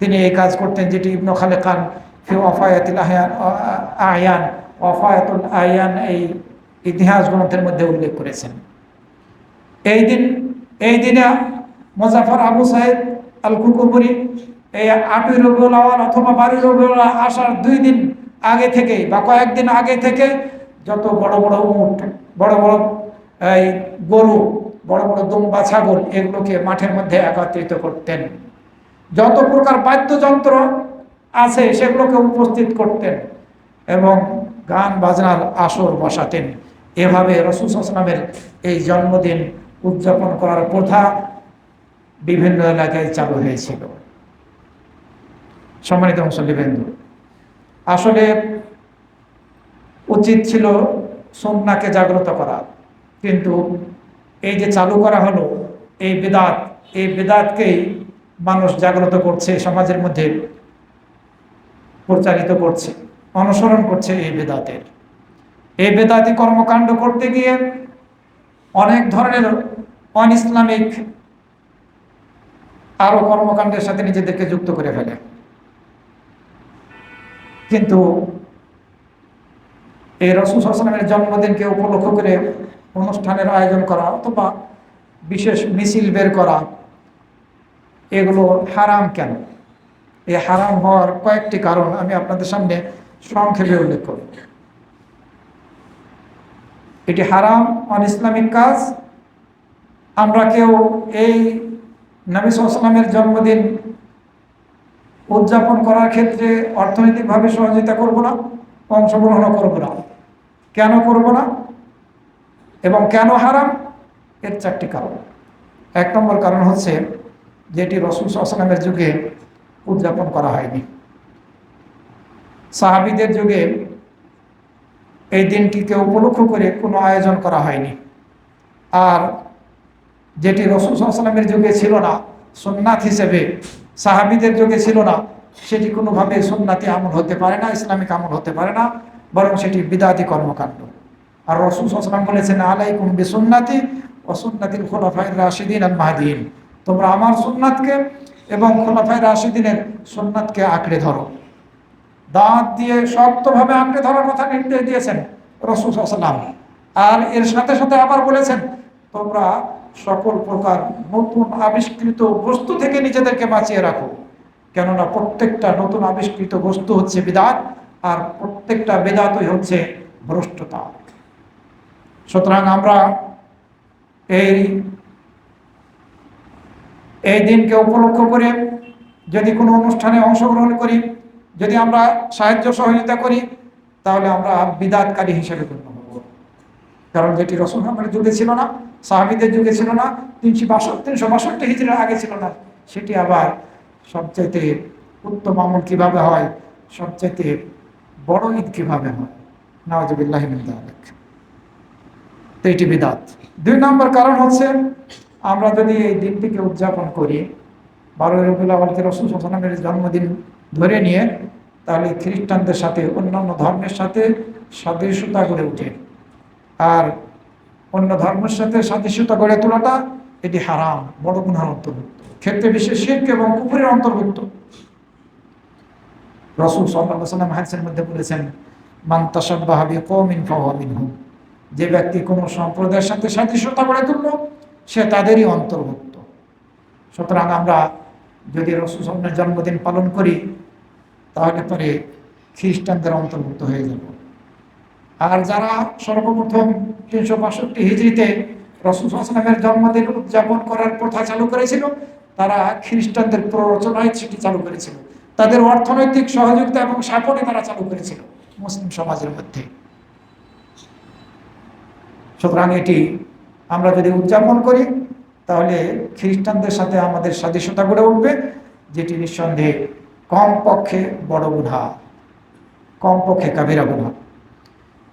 তিনি এই কাজ করতেন, যেটি ইবনে খালেকান ফি ওয়াফায়াতুল আয়ান ওয়াফায়াতুল আয়ান এই ইতিহাস গ্রন্থের মধ্যে উল্লেখ করেছেন। এই দিনে মুজাফফর আবু সাইদ আল কুতুবুরি এই 8ই রবিউল আউয়াল অথবা 12ই রবিউল আউয়াল আসার 2 দিন আগে থেকে বা কয়েকদিন আগে থেকে যত বড় বড় উট, বড় বড় এই গরু, বড় বড় দুম্বা ছাগল, এগুলোকে মাঠের মধ্যে একত্রিত করতেন। যত প্রকার বাদ্যযন্ত্র আছে সেগুলোকে উপস্থিত করতেন এবং গান বাজনার আসর বসাতেন। এভাবে রাসূল সাল্লাল্লাহু আলাইহি ওয়াসাল্লামের এই জন্মদিন উদযাপন করার প্রথা বিভিন্ন এলাকায় চালু হয়েছিল। সম্মানিত মুসল্লিবৃন্দ, আসলে উচিত ছিল সুন্নাহকে জাগ্রত করা, কিন্তু এই যে চালু করা হলো এই বিদআতকেই মানুষ জাগ্রত করছে, সমাজের মধ্যে প্রচারিত করছে, অনুসরণ করছে এই বেদাতি কর্মকাণ্ড করতে গিয়ে অনেক ধরনের অনইসলামিক আরো কর্মকাণ্ডের সাথে নিজেদেরকে যুক্ত করে ফেলে। কিন্তু এই রাসূল সাল্লাল্লাহু আলাইহি ওয়াসাল্লামের জন্মদিনকে উপলক্ষ করে অনুষ্ঠানের আয়োজন করা অথবা বিশেষ মিছিল বের করা, এগুলো হারাম কেন? এই হারাম হওয়ার কয়েকটি কারণ আমি আপনাদের সামনে সংক্ষেপে উল্লেখ করব। এটি হারাম, অন ইসলামিক কাজ। আমরা কেউ এই নবী সাল্লাল্লাহু আলাইহি ওয়াসাল্লামের জন্মদিন উদযাপন করার ক্ষেত্রে অর্থনৈতিকভাবে সহযোগিতা করব না, অংশগ্রহণ করব না। কেন করব না এবং কেন হারাম? এর 4টি কারণ। 1 নম্বর কারণ হচ্ছে যেটি রাসূল সাল্লাল্লাহু আলাইহি ওয়াসাল্লামের যুগে উদযাপন করা হয়নি। সাহাবীদের যুগে এই দিনটিকে উপলক্ষ করে কোনো আয়োজন করা হয়নি। আর যেটি রাসূল সাল্লাল্লাহু আলাইহি ওয়াসাল্লামের যুগে ছিল না, সুন্নাত হিসেবে সাহাবীদের যুগে ছিল না, সেটি কোনোভাবে সুন্নাতি আমল হতে পারে না, ইসলামিক আমল হতে পারে না, বরং সেটি বিদআতি কর্মকাণ্ড। আর রাসূল সাল্লাল্লাহু আলাইহি ওয়াসাল্লাম বলেছেন, আলাইকুম বিসুন্নতি ওয়া সুন্নাতিল খুলাফায়ে রাশিদিন আল মাহদিয়িন, তোমরা আমার সুন্নাতকে এবং খুলাফায়ে রাশিদিনের সুন্নাতকে আঁকড়ে ধরো। দাঁত দিয়ে শক্তভাবে আঁকড়ে ধরার কথা নির্দেশ দিয়েছেন রাসূল সাল্লাল্লাহু আলাইহি ওয়াসাল্লাম। আর এর সাথে সাথে আবার বলেছেন, তোমরা সকল প্রকার নতুন আবিষ্কৃত বস্তু থেকে নিজেদেরকে বাঁচিয়ে রাখো, কেননা প্রত্যেকটা নতুন আবিষ্কৃত বস্তু হচ্ছে বিদআত, আর প্রত্যেকটা বিদআতই হচ্ছে ভ্রষ্টতা। সুতরাং আমরা এই দিনকে উপলক্ষ করে যদি কোনো অনুষ্ঠানে অংশগ্রহণ করি, যদি আমরা সাহায্য সহযোগিতা করি, তাহলে আমরা বিদআতকারী হিসেবে গণ্য হব। কারণ যেটি রাসূল আমার যুগে ছিল না, সাহাবীদের যুগে ছিল না, 362 হিজরির আগে ছিল না, সেটি আবার সবচাইতে উত্তম আমল কিভাবে হয়, সবচাইতে বড় ঈদ কিভাবে হয়, নাউযুবিল্লাহি মিন যালিক। তো এটি বিদআত। 2 নম্বর কারণ হচ্ছে, আমরা যদি এই দিনটিকে উদযাপন করি 12 রবিউল আউয়ালকে রাসূল সাল্লাল্লাহু আলাইহি ওয়াসাল্লামের জন্মদিন ধরে নিয়ে, তাহলে খ্রিস্টানদের সাথে, অন্যান্য ধর্মের সাথে সাদৃশ্যতা গড়ে ওঠে। আর অন্য ধর্মের সাথে সাদৃশ্যতা গড়ে তোলাটা এটি হারাম, বড় গুনাহের অন্তর্ভুক্ত, ক্ষেত্রে বিশেষ শিরক এবং কুফরের অন্তর্ভুক্ত। রাসূল সাল্লাল্লাহু আলাইহি ওয়াসাল্লাম হাদিসের মধ্যে বলেছেন, মান তাশাব্বাহা বিকওমিন ফাহুয়া মিনহুম, যে ব্যক্তি কোনো সম্প্রদায়ের সাথে সাদৃশ্যতা গড়ে তুলল, সে তাদেরই অন্তর্ভুক্ত। সুতরাং আমরা যদি রাসূল সাল্লাল্লাহু আলাইহি ওয়াসাল্লামের জন্মদিন পালন করি, তাহলে পরে খ্রিস্টানদের অন্তর্ভুক্ত হয়ে যাব। আর যারা সর্বপ্রথম 362 হিজরিতে রাসূল সাল্লাল্লাহু আলাইহি ওয়াসাল্লামের জন্মদিন উদযাপন করার প্রথা চালু করেছিল, তারা খ্রিস্টানদের প্ররোচনায় সেটি চালু করেছিল, তাদের অর্থনৈতিক সহযোগিতা এবং সাপোর্টে তারা চালু করেছিল মুসলিম সমাজের মধ্যে। সুতরাং এটি আমরা যদি উদযাপন করি, তাহলে খ্রিস্টানদের সাথে আমাদের সাদৃশ্যতা গড়ে উঠবে, যেটি নিঃসন্দেহে কমপক্ষে বড় গুনাহ, কমপক্ষে কাবিরা গুনাহ।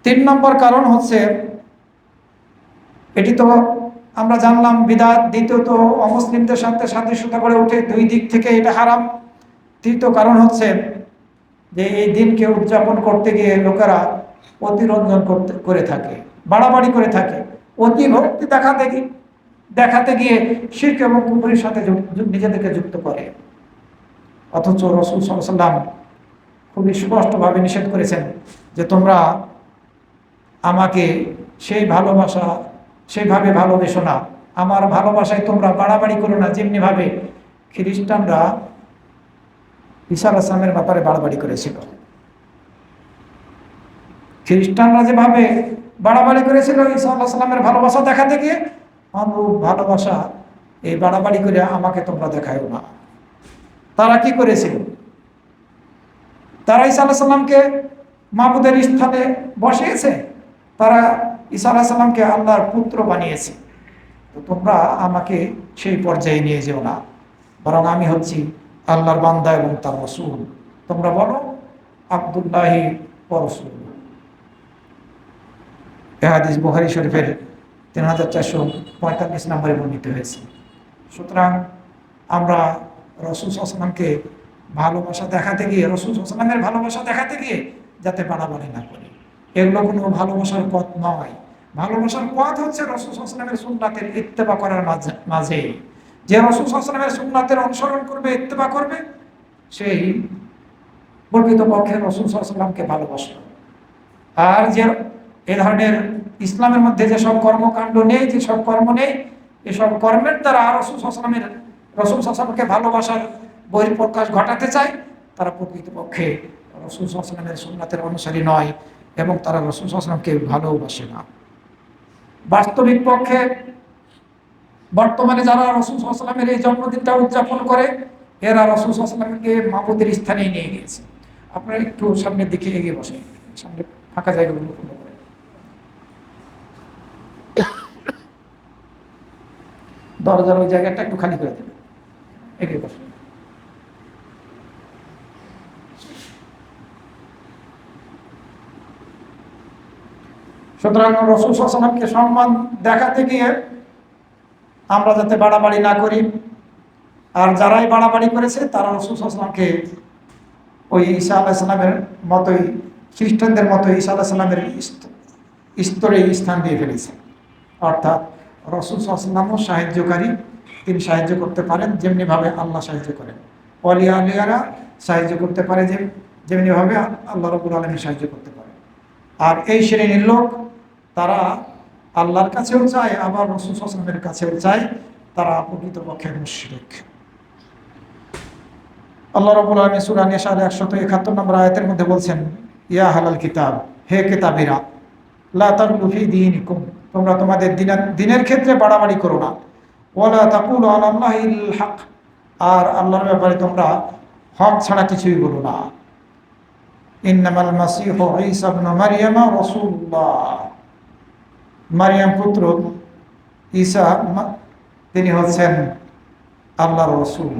3 নম্বর কারণ হচ্ছে, এটি তো আমরা জানলাম বিদআত। দ্বিতীয়ত, অমুসলিমদের সাথে সাদৃশ্যতা গড়ে ওঠে, 2 দিক থেকে এটা হারাম। তৃতীয় কারণ হচ্ছে যে এই দিনকে উদযাপন করতে গিয়ে লোকেরা অতিরঞ্জন করে থাকে, বাড়াবাড়ি করে থাকে, অতি ভক্তি দেখাতে গিয়ে শিরক এবং কুফরের সাথে নিজেদেরকে যুক্ত করে। অথচ রাসূল সাল্লাল্লাহু আলাইহি ওয়াসাল্লাম খুবই স্পষ্টভাবে নিষেধ করেছেন যে তোমরা আমাকে সেইভাবে ভালোবেসো না, আমার ভালোবাসায় তোমরা বাড়াবাড়ি করো না, যেমনিভাবে খ্রিস্টানরা ঈসা আলাইহিস সালামের ব্যাপারে বাড়াবাড়ি করেছিল। খ্রিস্টানরা যেভাবে বাড়াবাড়ি করেছিল ঈসা আলাইহিস সালামের ভালোবাসা দেখাতে গিয়ে, অনুরূপ ভালোবাসা এই বাড়াবাড়ি করে আমাকে তোমরা দেখায়ও না। তারা কি করেছিল? তারা ঈসা আলাইহিস সালামকে মাবুদের স্থানে বসিয়েছে, তারা ঈসা আলাইহিস সালামকে আল্লাহর পুত্র বানিয়েছে। তো তোমরা আমাকে সেই পর্যায়ে নিয়ে যেও না, বরং আমি হচ্ছি আল্লাহর বান্দা এবং তার রাসূল। তোমরা বলো আব্দুল্লাহি ওয়া রাসূলুহু। এই হাদিস বুখারী শরীফের 3445 নম্বরে বর্ণিত হয়েছে। সুতরাং আমরা রাসূল সাল্লাল্লাহু আলাইহি ওয়াসাল্লামকে ভালোবাসা দেখাতে গিয়ে, রাসূল সাল্লাল্লাহু আলাইহি ওয়াসাল্লামের ভালোবাসা দেখাতে গিয়ে যাতে বাড়াবাড়ি না করি, এগুলো কোনো ভালোবাসার পথ নয়। ভালোবাসার পথ হচ্ছে রাসূল সাল্লাল্লাহু আলাইহি ওয়াসাল্লামের সুন্নাতের ইত্তেবা করার মাঝে। যে রাসূল সাল্লাল্লাহু আলাইহি ওয়াসাল্লামের সুন্নাতের অনুসরণ করবে, ইত্তেবা করবে, সেই প্রকৃতপক্ষে রাসূল সাল্লাল্লাহু আলাইহি ওয়াসাল্লামকে ভালোবাসবে। আর যে এ ধরনের ইসলামের মধ্যে যেসব কর্মকাণ্ড নেই, যেসব কর্ম নেই, এসব কর্মের দ্বারা রাসূল সাল্লাল্লাহু আলাইহি ওয়াসাল্লামকে ভালোবাসার বহিঃপ্রকাশ ঘটাতে চায়, তারা প্রকৃতপক্ষে রাসূল সাল্লাল্লাহু আলাইহি ওয়াসাল্লামের সুন্নাতের অনুসারী নয় এবং তারা রাসূল সাল্লাল্লাহু আলাইহি ওয়াসাল্লামকে ভালোবাসে না। বাস্তবিক পক্ষে বর্তমানে যারা রাসূল সাল্লাল্লাহু আলাইহি ওয়াসাল্লামের এই জন্মদিনটা উদযাপন করে, এরা রাসূল সাল্লাল্লাহু আলাইহি ওয়াসাল্লামকে মাবুদের স্থানেই নিয়ে গিয়েছে। আপনারা একটু সামনের দিকে এগিয়ে বসেন, সামনে ফাঁকা জায়গাগুলো পূর্ণ করেন। দরজার ওই জায়গাটা একটু খালি করে দেবেন, এগিয়ে বসেন। সুতরাং রাসূল সাল্লাল্লাহু আলাইহি ওয়াসাল্লামকে সম্মান দেখাতে গিয়ে আমরা যাতে বাড়াবাড়ি না করি, আর যারাই বাড়াবাড়ি করেছে তারা রাসূল সাল্লাল্লাহু আলাইহি ওয়াসাল্লামকে ওই ঈসা আলাইহিস সালামের মতোই, খ্রিস্টানদের মতো ঈসা আলাইহিস সালামের স্তরে স্থান দিয়ে ফেলেছে। অর্থাৎ রাসূল সাল্লাল্লাহু আলাইহি ওয়াসাল্লামও সাহায্যকারী, তিনি সাহায্য করতে পারেন যেমনিভাবে আল্লাহ সাহায্য করেন। আলিয়ারা সাহায্য করতে পারে যেমনিভাবে আল্লাহ রাব্বুল আলামিন সাহায্য করতে পারে। আর এই শ্রেণীর লোক তারা আল্লাহর কাছেও চায়, আবার রাসূল সাল্লাল্লাহু আলাইহি ওয়াসাল্লামের কাছেও চায়, তারা প্রকৃতপক্ষে মুশরিক। আল্লাহ রাব্বুল আলামিন সূরা নিসার 171 নম্বর আয়াতের মধ্যে বলছেন, ইয়া আহলাল কিতাব, হে কিতাবীরা, লা তাগলু ফি দীনিকুম, তোমরা তোমাদের দিনের ক্ষেত্রে বাড়াবাড়ি করো না। ওয়ালা তাকুলু আলাল্লাহিল হক, আর আল্লাহর ব্যাপারে তোমরা হক ছাড়া কিছুই বলো না। ইন্নামাল মাসীহু ঈসা ইবনে মারইয়াম রাসূলুল্লাহ, মারইয়াম পুত্র ঈসা তিনি হচ্ছেন আল্লাহর রাসূল।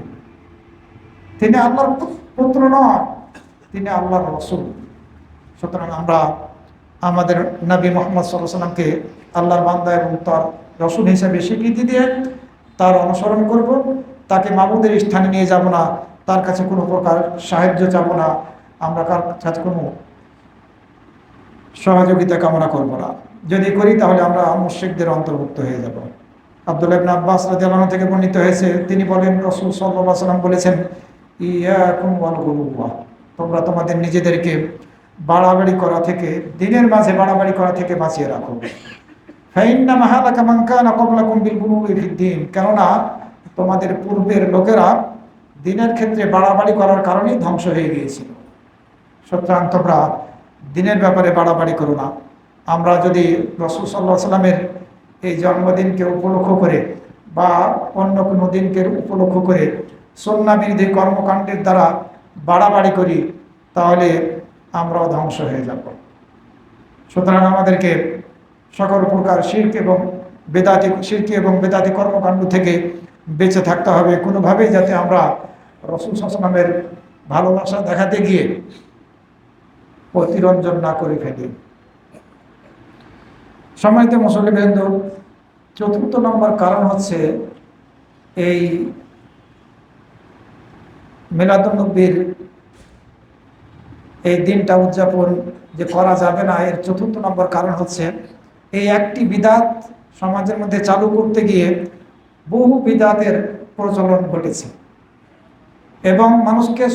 তিনি আল্লাহর পুত্র নন, তিনি আল্লাহর রাসূল। সুতরাং আমরা আমাদের নবী মুহাম্মদ সাল্লাল্লাহু আলাইহি ওয়াসাল্লামকে আল্লাহর বান্দা এবং তার রাসূল হিসেবে স্বীকৃতি দিয়ে তার অনুসরণ করব, তাকে মাবুদের স্থানে নিয়ে যাব না, তার কাছে কোনো প্রকার সাহায্য চাব না, আমরা কার কাছে কোনো সহযোগিতা কামনা করব না। যদি করি তাহলে আমরা মুশরিকদের অন্তর্ভুক্ত হয়ে যাব। আব্দুল্লাহ ইবনে আব্বাস রাদিয়াল্লাহু আনহু থেকে বর্ণিত হয়েছে, তিনি বলেন রাসূল সাল্লাল্লাহু আলাইহি ওয়াসাল্লাম বলেছেন, ইয়াকুম ওয়াল গুলুওয়া, তোমরা তোমাদের নিজেদেরকে বাড়াবাড়ি করা থেকে, দিনের মাঝে বাড়াবাড়ি করা থেকে বাঁচিয়ে রাখো। ফাইন্না মাহালাকা মান কানা ক্বাবলাকুম বিল গুলুই ফিদ্দীন, কেননা তোমাদের পূর্বের লোকেরা দিনের ক্ষেত্রে বাড়াবাড়ি করার কারণেই ধ্বংস হয়ে গিয়েছিল। সুতরাং তোমরা দিনের ব্যাপারে বাড়াবাড়ি করো না। আমরা যদি রাসূল সাল্লাল্লাহু আলাইহি ওয়াসাল্লামের এই জন্মদিনকে উপলক্ষ করে বা অন্য কোনো দিনকে উপলক্ষ করে সুন্নাহ বিরোধী কর্মকাণ্ডের দ্বারা বাড়াবাড়ি করি, তাহলে আমরাও ধ্বংস হয়ে যাব। সুতরাং আমাদেরকে সকল প্রকার শিরক এবং বেদাতি কর্মকাণ্ড থেকে বেঁচে থাকতে হবে, কোনোভাবেই যাতে আমরা রাসূল সাল্লাল্লাহু আলাইহি ওয়াসাল্লামের ভালোবাসা দেখাতে গিয়ে অতিরঞ্জন না করে ফেলি। সম্মানিত মুসল্লিবৃন্দ, চতুর্থ নম্বর কারণ হচ্ছে এই মিলাদুন্নবীর এই দিনটা উদযাপন যে করা যাবে না, এর চতুর্থ নম্বর কারণ হচ্ছে এই একটি বিদাত সমাজের মধ্যে চালু করতে গিয়ে বহু বিদাতের প্রচলন ঘটেছে এবং মানুষকে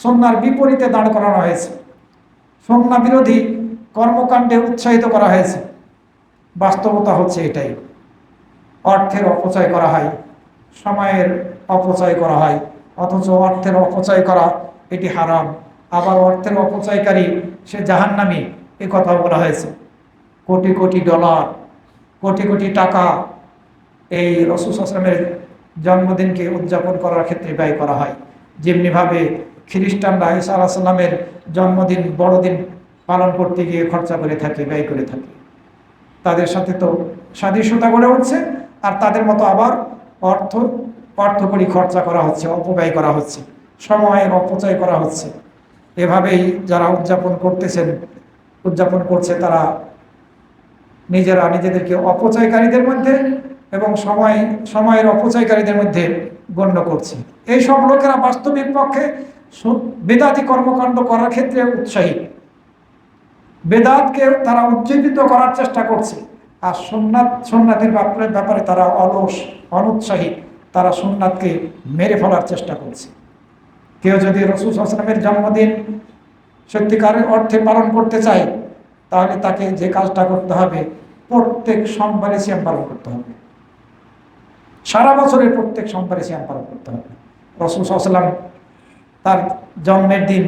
সুন্নাহর বিপরীতে দাঁড় করানো হয়েছে, সুন্নাহ বিরোধী কর্মকাণ্ডে উৎসাহিত করা হয়েছে। বাস্তবতা হচ্ছে এটাই। অর্থের অপচয় করা হয়, সময়ের অপচয় করা হয়, অথচ অর্থের অপচয় করা এটি হারাম। আবার অর্থের অপচয়কারী সে জাহান্নামী, এ কথা বলা হয়েছে। কোটি কোটি ডলার, কোটি কোটি টাকা এই রাসূল সাল্লাল্লাহু আলাইহি ওয়াসাল্লামের জন্মদিনকে উদযাপন করার ক্ষেত্রে ব্যয় করা হয়। যেমনিভাবে খ্রিস্টানরা ঈসা আলাইহিস সালামের জন্মদিন, বড়দিন পালন করতে গিয়ে খরচা করে থাকে, ব্যয় করে থাকে। তাদের সাথে তো সাদৃশ্যতা গড়ে উঠছে, আর তাদের মতো আবার অর্থকরী খরচা করা হচ্ছে, অপব্যয় করা হচ্ছে, সময়ের অপচয় করা হচ্ছে। এভাবেই যারা উদযাপন করছে তারা নিজেরা নিজেদেরকে অপচয়কারীদের মধ্যে এবং সময়ের অপচয়কারীদের মধ্যে গণ্য করছে। এই সব লোকেরা বাস্তবিক পক্ষে বেদাতি কর্মকাণ্ড করার ক্ষেত্রে উৎসাহী, বেদাতকে তারা উজ্জীবিত করার চেষ্টা করছে, আর সুন্নাতের ব্যাপারে তারা অলস, অনুৎসাহী। তারা সুন্নাতকে মেরে ফেলার চেষ্টা করছে। কেউ যদি রাসূল সাল্লাল্লাহু আলাইহি ওয়াসাল্লামের জন্মদিন সত্যিকারের অর্থে পালন করতে চায়, তাহলে তাকে যে কাজটা করতে হবে, প্রত্যেক সোমবারে সিয়াম পালন করতে হবে, সারা বছরের প্রত্যেক সোমবারে সিয়াম পালন করতে হবে। রাসূল সাল্লাল্লাহু আলাইহি ওয়াসাল্লাম তার জন্মের দিন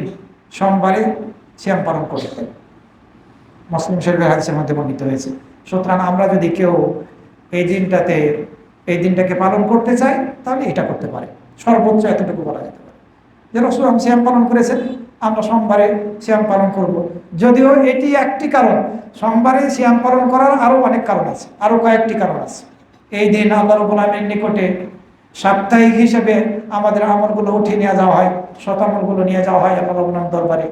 সোমবারে সিয়াম পালন করতে। মুসলিম শরীফের হাদিসের মধ্যে বর্ণিত হয়েছে। সুতরাং আমরা যদি কেউ এই দিনটাকে পালন করতে চাই তাহলে এটা করতে পারে, সর্বোচ্চ এতটুকু বলা যেতে পারে যে রাসূল সিয়াম পালন করেছেন, আমরা সোমবারে সিয়াম পালন করব। যদিও এটি একটি কারণ, সোমবারে সিয়াম পালন করার আরও অনেক কারণ আছে, আরও কয়েকটি কারণ আছে। এই দিন আল্লাহ রাব্বুল আলামিনের নিকটে সাপ্তাহিক হিসেবে আমাদের আমলগুলো উঠিয়ে নিয়ে যাওয়া হয়, শতামলগুলো নিয়ে যাওয়া হয় আল্লাহ রাব্বুল আলামিনের দরবারে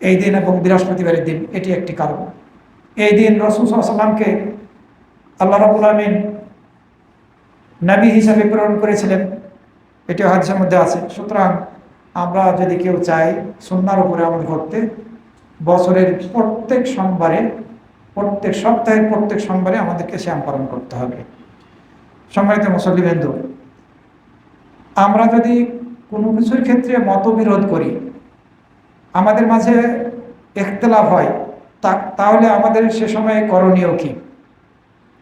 এই দিন এবং বৃহস্পতিবারের দিন, এটি একটি কারণ। এই দিন রাসূল সাল্লাল্লাহু আলাইহি ওয়াসাল্লামকে আল্লাহ রাব্বুল আলামিন নবী হিসাবে প্রেরণ করেছিলেন, এটি হাদিসের মধ্যে আছে। সুতরাং আমরা যদি কেউ চাই সুন্নাহর উপরে আমল করতে, বছরের প্রত্যেক সপ্তাহের প্রত্যেক সোমবারে আমাদেরকে সিয়াম পালন করতে হবে। সম্মানিত মুসল্লিবৃন্দ, আমরা যদি কোনো কিছুর ক্ষেত্রে মতবিরোধ করি, আমাদের মাঝে ইখতিলাফ হয়, তাহলে আমাদের সে সময়ে করণীয় কি?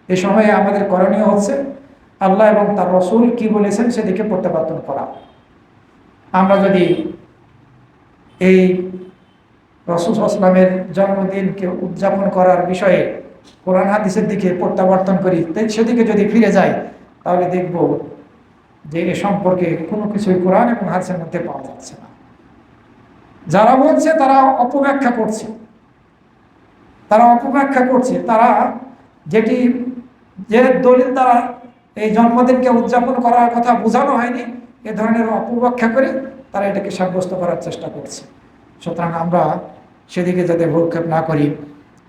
এ সময়ে আমাদের করণীয় হচ্ছে আল্লাহ এবং তার রাসূল কি বলেছেন সেদিকে প্রত্যাবর্তন করা। আমরা যদি এই রাসূল সাল্লাল্লাহু আলাইহি ওয়াসাল্লামের জন্মদিনকে উদযাপন করার বিষয়ে কোরআন হাদিসের দিকে প্রত্যাবর্তন করি, সেদিকে যদি ফিরে যাই, তাহলে দেখব যে এ সম্পর্কে কোনো কিছুই কোরআন এবং হাদিসের মধ্যে পাওয়া যাচ্ছে না। যারা বলছে তারা অপব্যাখ্যা করছে, তারা যে দলিল দ্বারা এই জন্মদিনকে উদযাপন করার কথা বোঝানো হয়নি, এ ধরনের অপব্যাখ্যা করে তারা এটাকে সাব্যস্ত করার চেষ্টা করছে। সুতরাং আমরা সেদিকে যাতে ভ্রুক্ষেপ না করি।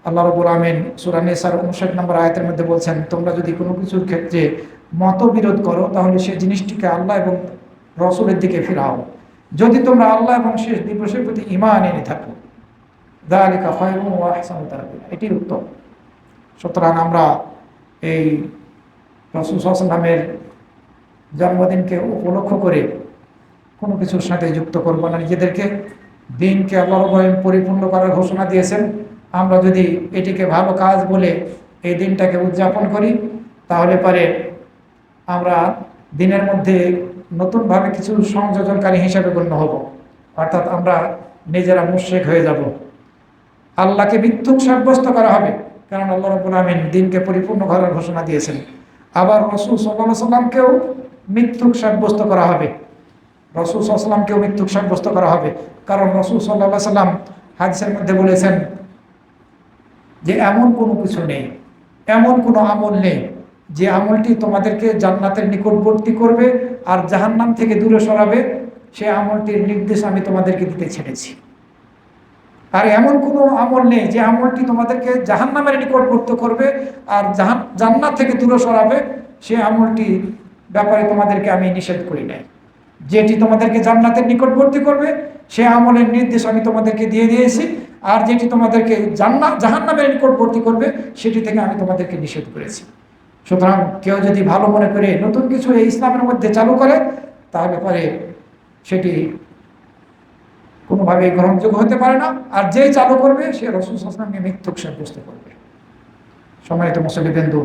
আল্লাহ রাব্বুল আমিন সূরা নিসার 59 নম্বর আয়াতের মধ্যে বলছেন, তোমরা যদি কোনো কিছুর ক্ষেত্রে মতবিরোধ করো তাহলে সেই জিনিসটিকে আল্লাহ এবং রাসূলের দিকে ফিরাও, যদি তোমরা আল্লাহ এবং শেষ দিবসের প্রতি ঈমান এনে থাকো, যালিকা খায়রুন ওয়া আহসানু তা'বীরা, এটি উত্তম। সুতরাং আমরা এই রাসূল সাল্লাল্লাহু আলাইহি ওয়াসাল্লামের জন্মদিনকে উপলক্ষ করে কোনো কিছুর সাথে যুক্ত করবো না নিজেদেরকে। দিনকে আল্লাহ রাব্বুল আলামিন পরিপূর্ণ করার ঘোষণা দিয়েছেন, আমরা যদি এটিকে ভালো কাজ বলে এই দিনটাকে উদযাপন করি, তাহলে পরে আমরা দিনের মধ্যে নতুনভাবে কিছু সংযোজনকারী হিসাবে গণ্য হব, অর্থাৎ আমরা নিজেরা মুশরিক হয়ে যাব, আল্লাহকে মিথ্যুক সাব্যস্ত করা হবে। কারণ আল্লাহ রাব্বুল আমিন দিনকে পরিপূর্ণ করার ঘোষণা দিয়েছেন। আবার রাসূল সাল্লাল্লাহু আলাইহি ওয়াসাল্লামকেও মিথ্যুক সাব্যস্ত করা হবে, কারণ রাসূল সাল্লাল্লাহু আলাইহি ওয়াসাল্লাম হাদিসের মধ্যে বলেছেন যে এমন কোনো কিছু নেই, এমন কোনো আমল নেই যে আমলটি তোমাদেরকে জান্নাতের নিকটবর্তী করবে আর জাহান্নাম থেকে দূরে সরাবে, সে আমলটির নির্দেশ আমি তোমাদেরকে দিতে ছেড়েছি। আর এমন কোনো আমল নেই যে আমলটি তোমাদেরকে জাহান্নামের নিকটবর্তী করবে আর জান্নাত থেকে দূরে সরাবে, সে আমলটি ব্যাপারে তোমাদেরকে আমি নিষেধ করি নাই। যেটি তোমাদেরকে জান্নাতের নিকটবর্তী করবে সে আমলের নির্দেশ আমি তোমাদেরকে দিয়ে দিয়েছি, আর যেটি তোমাদেরকে জাহান্নামের নিকটবর্তী করবে সেটি থেকে আমি তোমাদেরকে নিষেধ করেছি। সুতরাং কেউ যদি ভালো মনে করে নতুন কিছু এই ইসলামের মধ্যে চালু করে, তাহলে পরে সেটি কোনোভাবেই গ্রহণযোগ্য হতে পারে না, আর যেই চালু করবে সে রাসূল সাল্লাল্লাহু আলাইহি ওয়াসাল্লামকে মিথ্যুক সাব্যস্ত করবে। সম্মানিত মুসল্লিবৃন্দ,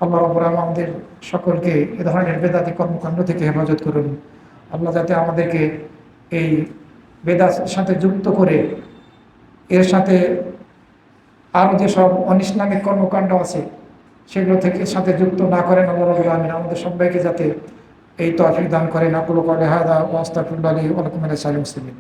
আল্লাহ রাব্বুল আলামিন আমাদের সকলকে এ ধরনের বেদাতি কর্মকাণ্ড থেকে হেফাজত করুন। আল্লাহ যাতে আমাদেরকে এই বেদাতের সাথে যুক্ত করে এর সাথে আরও যেসব অনিসলামিক কর্মকাণ্ড আছে সেগুলো থেকে সাথে যুক্ত না করেন। আল্লাহ রাব্বুল আলামিন আমাদের সবাইকে যাতে এই তৌফিক দান করেন। আকুলু কওলি হাযা ওয়া আস্তাগফিরুল্লাহ লি ওয়া লাকুম ওয়া লিসাইরিল মুসলিমিন।